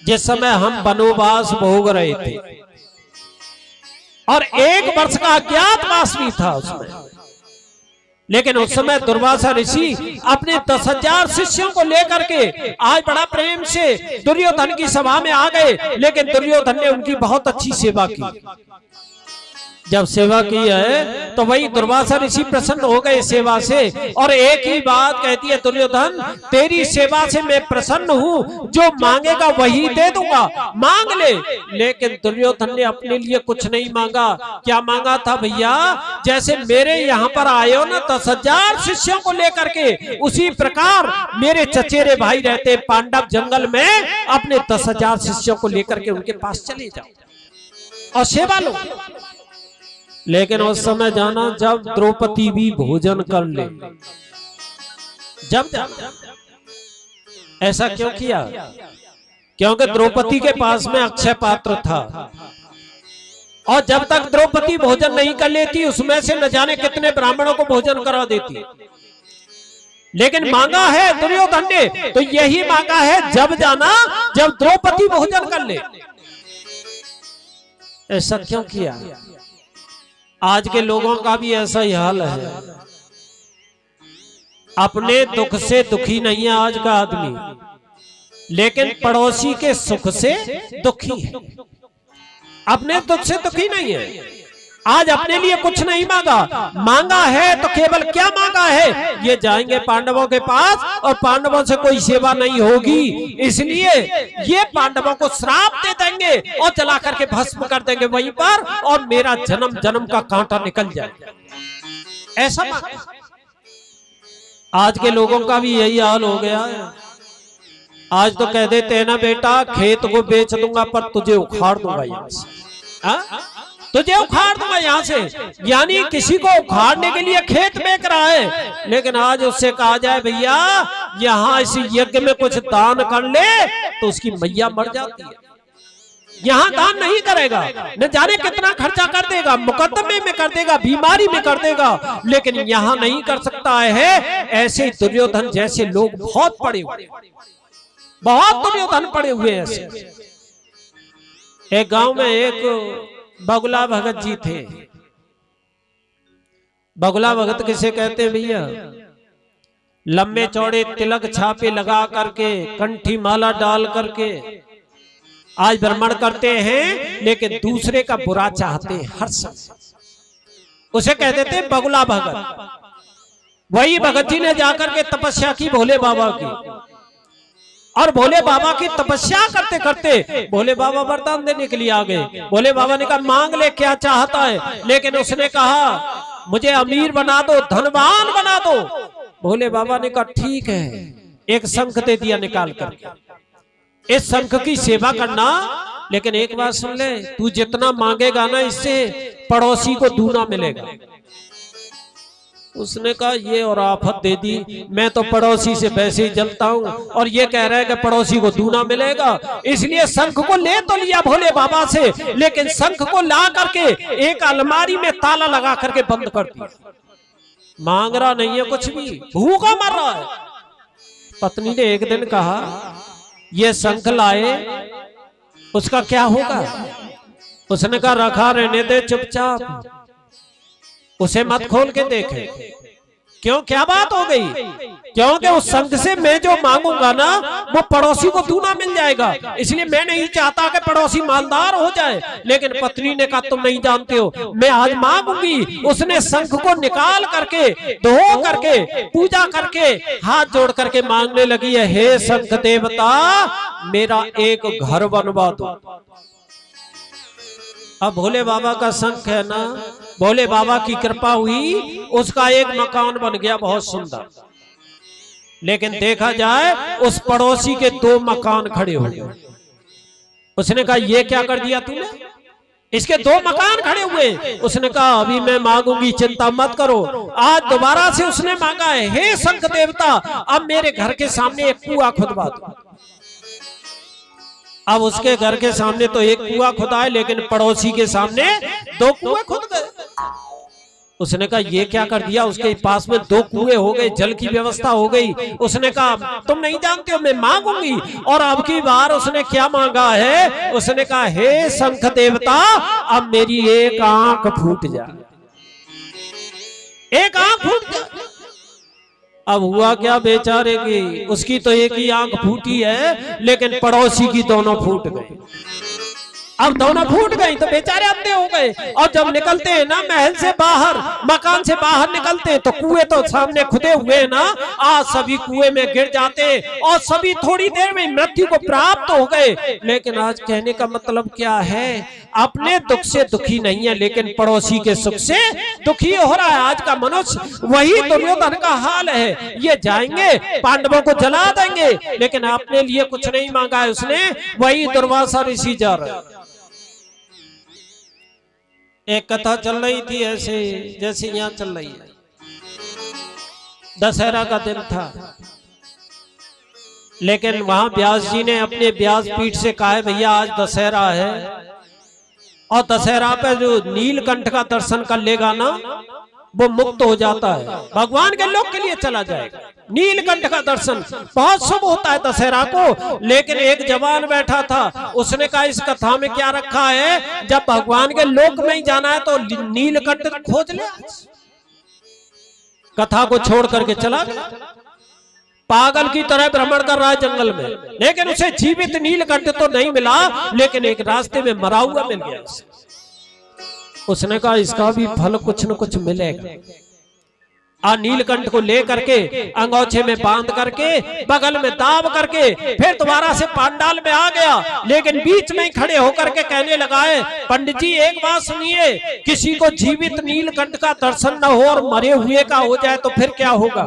जिस समय हम वनवास भोग रहे थे और 1 वर्ष का अज्ञातवास भी था उसमें। लेकिन उस समय दुर्वासा ऋषि अपने 10,000 शिष्यों को लेकर के आज बड़ा प्रेम से दुर्योधन की सभा में आ गए। लेकिन दुर्योधन ने उनकी बहुत अच्छी सेवा की। जब सेवा की है तो वही दुर्वासा ऋषि प्रसन्न हो गए सेवा से, और एक ही बात कहती है दुर्योधन तेरी सेवा से मैं प्रसन्न हूँ, जो मांगेगा वही दे दूंगा, मांग ले। लेकिन दुर्योधन ने अपने लिए कुछ नहीं मांगा। क्या मांगा था भैया? जैसे मेरे यहाँ पर आए हो ना 10,000 शिष्यों को लेकर के, उसी प्रकार मेरे चचेरे भाई रहते पांडव जंगल में, अपने 10,000 शिष्यों को लेकर के उनके पास चले जाओ और सेवा लो। लेकिन उस समय जाना जब द्रौपदी भी भोजन कर ले, जब ऐसा क्यों किया? क्योंकि द्रौपदी के पास में अक्षय पात्र था, और जब तक द्रौपदी भोजन नहीं कर लेती उसमें से न जाने कितने ब्राह्मणों को भोजन करा देती। लेकिन मांगा है दुर्योधन ने तो यही मांगा है, जब जाना जब द्रौपदी भोजन कर ले। ऐसा क्यों किया? आज के लोगों का भी ऐसा ही हाल है, अपने दुख से दुखी नहीं है आज का आदमी, लेकिन पड़ोसी के सुख से दुखी है। अपने दुख से दुखी नहीं है। आज अपने लिए कुछ नहीं मांगा, मांगा है तो केवल क्या मांगा है? ये जाएंगे पांडवों के पास और पांडवों से कोई सेवा नहीं होगी, इसलिए ये पांडवों को श्राप दे देंगे और जला करके भस्म कर देंगे वहीं पर, और मेरा जन्म जन्म का कांटा निकल जाएगा। ऐसा मांगा। आज के लोगों का भी यही हाल हो गया है। आज तो कह देते हैं ना बेटा खेत को बेच दूंगा पर तुझे उखाड़ दूंगा यहाँ से, तुझे उखाड़ दूंगा यहाँ से, यानी किसी को उखाड़ने के लिए खेत बेच रहा है। लेकिन आज उससे कहा जाए भैया यहाँ इस यज्ञ में कुछ दान कर ले तो उसकी मैया मर जाती है। यहाँ दान नहीं करेगा, न जाने कितना खर्चा कर देगा, मुकदमे में कर देगा, बीमारी में कर देगा, लेकिन यहाँ नहीं कर सकता है। ऐसे दुर्योधन जैसे लोग बहुत पड़े हुए, बहुत दुर्योधन पड़े हुए ऐसे। एक गांव में एक बगुला भगत जी थे। बगुला भगत किसे कहते हैं भैया? लंबे चौड़े तिलक छापे लगा करके, कंठी माला डाल करके आज भ्रमण करते हैं, लेकिन दूसरे का बुरा चाहते हैं हर समय। उसे कहते थे बगुला भगत। वही भगत जी ने जाकर के तपस्या की भोले बाबा की, और भोले बाबा की तपस्या करते करते भोले बाबा वरदान देने के लिए आ गए। भोले बाबा ने कहा मांग ले क्या चाहता है, लेकिन उसने कहा मुझे अमीर बना दो, धनवान बना दो। भोले बाबा ने कहा ठीक है, एक शंख दे दिया निकाल कर। इस शंख की सेवा करना, लेकिन एक बात सुन ले, तू जितना मांगेगा ना इससे पड़ोसी को दूना मिलेगा। उसने कहा ये और आफत दे दी, मैं तो पड़ोसी से वैसे ही जलता हूं और ये कह रहा है कि पड़ोसी को दूना मिलेगा। इसलिए शंख को ले तो लिया भोले बाबा से, लेकिन शंख को ला करके एक अलमारी में ताला लगा करके बंद कर दिया। मांग रहा नहीं है कुछ भी, भूखा मर रहा है। पत्नी ने एक दिन कहा ये शंख लाए, उसका क्या होगा? उसने कहा रखा रहने दे चुपचाप, उसे मत खोल के देखे। क्यों, क्या बात हो गई? क्योंकि उस शंख से मैं जो मांगूंगा ना वो पड़ोसी को दूना मिल जाएगा, इसलिए मैं नहीं चाहता कि पड़ोसी मालदार हो जाए। लेकिन पत्नी ने कहा तुम नहीं जानते हो, मैं आज मांगूंगी। उसने शंख को निकाल करके, धो करके, पूजा करके, हाथ जोड़ करके मांगने लगी है, हे शंख देवता मेरा एक घर बनवा दो। अब भोले बाबा का शंख है ना, भोले बाबा की कृपा हुई, उसका एक मकान बन गया बहुत सुंदर। लेकिन देखा जाए उस पड़ोसी के 2 मकान खड़े हो गए। उसने कहा ये क्या कर दिया तूने, इसके 2 मकान खड़े हुए। उसने कहा अभी मैं मांगूंगी, चिंता मत करो। आज दोबारा से उसने मांगा है, हे शंख देवता अब मेरे घर के सामने एक कुआं खुदवा दो। अब उसके घर के सामने तो एक कुआं खुदा है, लेकिन पड़ोसी के सामने 2 कुएं खुद गए। उसने कहा ये क्या कर दिया, उसके पास में 2 कुएं हो गए, जल की व्यवस्था हो गई। उसने कहा तुम नहीं जानते हो, मैं मांगूंगी। और अब की बार उसने क्या मांगा है, उसने कहा हे शंख देवता अब मेरी एक आंख फूट जाए, एक आंख फूट जाए। अब हुआ क्या बेचारे की, उसकी तो एक ही आंख फूटी है, लेकिन पड़ोसी की दोनों फूट गई। अब दोनों फूट गई तो बेचारे अंधे हो गए। और जब निकलते हैं ना महल से बाहर, मकान से बाहर निकलते हैं तो कुएं तो सामने खुदे हुए ना, आज सभी कुएं में गिर जाते और सभी थोड़ी देर में मृत्यु को प्राप्त हो गए। लेकिन आज कहने का मतलब क्या है, अपने दुख से दुखी नहीं है, लेकिन पड़ोसी के सुख से दुखी हो रहा है। आज का मनुष्य वही दुर्योधन का हाल है। ये जाएंगे पांडवों को जला देंगे, लेकिन अपने लिए कुछ नहीं मांगा है उसने। वही दुर्वासा ऋषि जा रहा है। एक कथा चल रही थी ऐसे जैसे यहाँ चल रही है। दशहरा का दिन था, लेकिन वहां व्यास जी ने अपने व्यास पीठ से कहा है भैया आज दशहरा है, और दशहरा पे जो नीलकंठ का दर्शन कर लेगा ना वो मुक्त हो जाता है, भगवान के लोक के लिए चला जाएगा। नीलकंठ का दर्शन बहुत शुभ होता है दशहरा को। लेकिन एक जवान बैठा था, उसने कहा इस कथा में क्या रखा है, जब भगवान के लोक में ही जाना है तो नीलकंठ खोज ले। कथा को छोड़ करके चला गया, पागल की तरह भ्रमण कर रहा है जंगल में, लेकिन उसे जीवित नीलकंठ तो नहीं मिला, लेकिन एक रास्ते में मरा हुआ मिल गया उसे। उसने कहा इसका भी फल कुछ न कुछ मिलेगा। नीलकंठ को ले करके अंगोछे में बांध करके बगल में दाब करके फिर दोबारा से पांडाल में आ गया। लेकिन बीच में ही खड़े होकर के कहने लगा है, पंडित जी एक बात सुनिए, किसी को जीवित नीलकंठ का दर्शन न हो और मरे हुए का हो जाए तो फिर क्या होगा।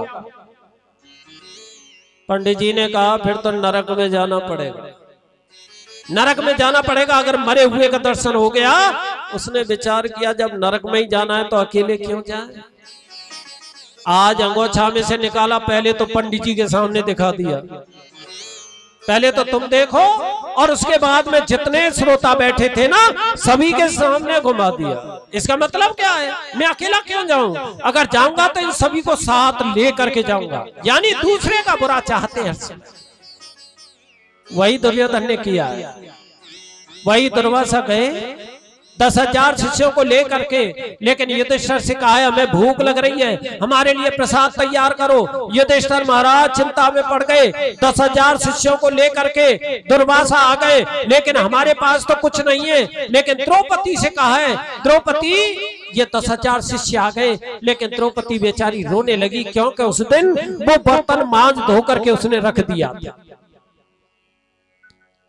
पंडित जी ने कहा फिर तो नरक में जाना पड़ेगा, नरक में जाना पड़ेगा अगर मरे हुए का दर्शन हो गया। उसने विचार किया जब नरक में ही जाना है तो अकेले क्यों जाए। आज अंगोछा में से निकाला, पहले तो पंडित जी के सामने दिखा दिया, पहले तो तुम देखो और उसके बाद में जितने श्रोता बैठे थे ना सभी के सामने घुमा दिया। इसका मतलब क्या है, मैं अकेला क्यों जाऊं, अगर जाऊंगा तो इन सभी को साथ लेकर के जाऊंगा, यानी दूसरे का बुरा चाहते हैं। वही दुर्योधन ने किया। वही दुर्वासा गए 10,000 शिष्यों को लेकर के, लेकिन युधिष्ठिर से कहा हमें भूख लग रही है, हमारे लिए प्रसाद तैयार करो। युधिष्ठिर महाराज चिंता में पड़ गए। 10,000 शिष्यों को लेकर के दुर्वासा आ गए, लेकिन हमारे पास तो कुछ नहीं है। लेकिन द्रौपदी से कहा है, द्रौपदी ये 10,000 शिष्य आ गए, लेकिन द्रौपदी बेचारी रोने लगी, क्योंकि उस दिन वो बर्तन मांज धो करके उसने रख दिया।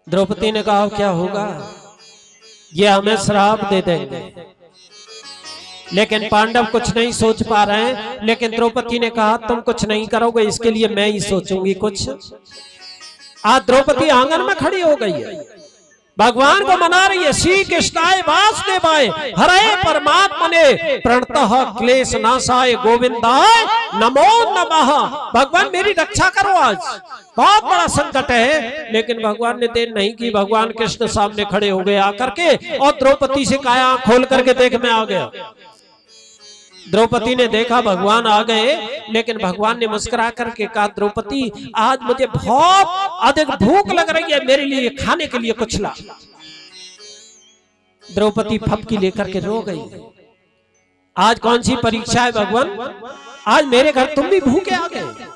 द्रौपदी ने कहा क्या होगा, ये हमें श्राप दे देंगे। लेकिन पांडव कुछ नहीं सोच पा रहे हैं। लेकिन द्रौपदी ने कहा तुम कुछ नहीं करोगे, इसके लिए मैं ही सोचूंगी कुछ। आज द्रौपदी आंगन में खड़ी हो गई है, भगवान को मना रही है। श्री कृष्णाय वासुदेवाय हरे परमात्मने प्रणतः क्लेश नाशाय गोविंदाय नमो नमः। भगवान मेरी रक्षा करो, आज बहुत बड़ा संकट है। लेकिन भगवान ने देर नहीं की, भगवान कृष्ण सामने खड़े हो गए आकर के, और द्रौपदी से कहा आंख खोल करके देख मैं आ गया। द्रौपदी ने देखा भगवान आ गए, लेकिन भगवान ने मुस्कुरा करके कहा द्रौपदी आज मुझे बहुत अधिक भूख लग रही है, मेरे लिए खाने के लिए कुछ ला। द्रौपदी फपकी लेकर के रो गई। आज कौन सी परीक्षा है भगवान, आज मेरे घर तुम भी भूखे आ गए।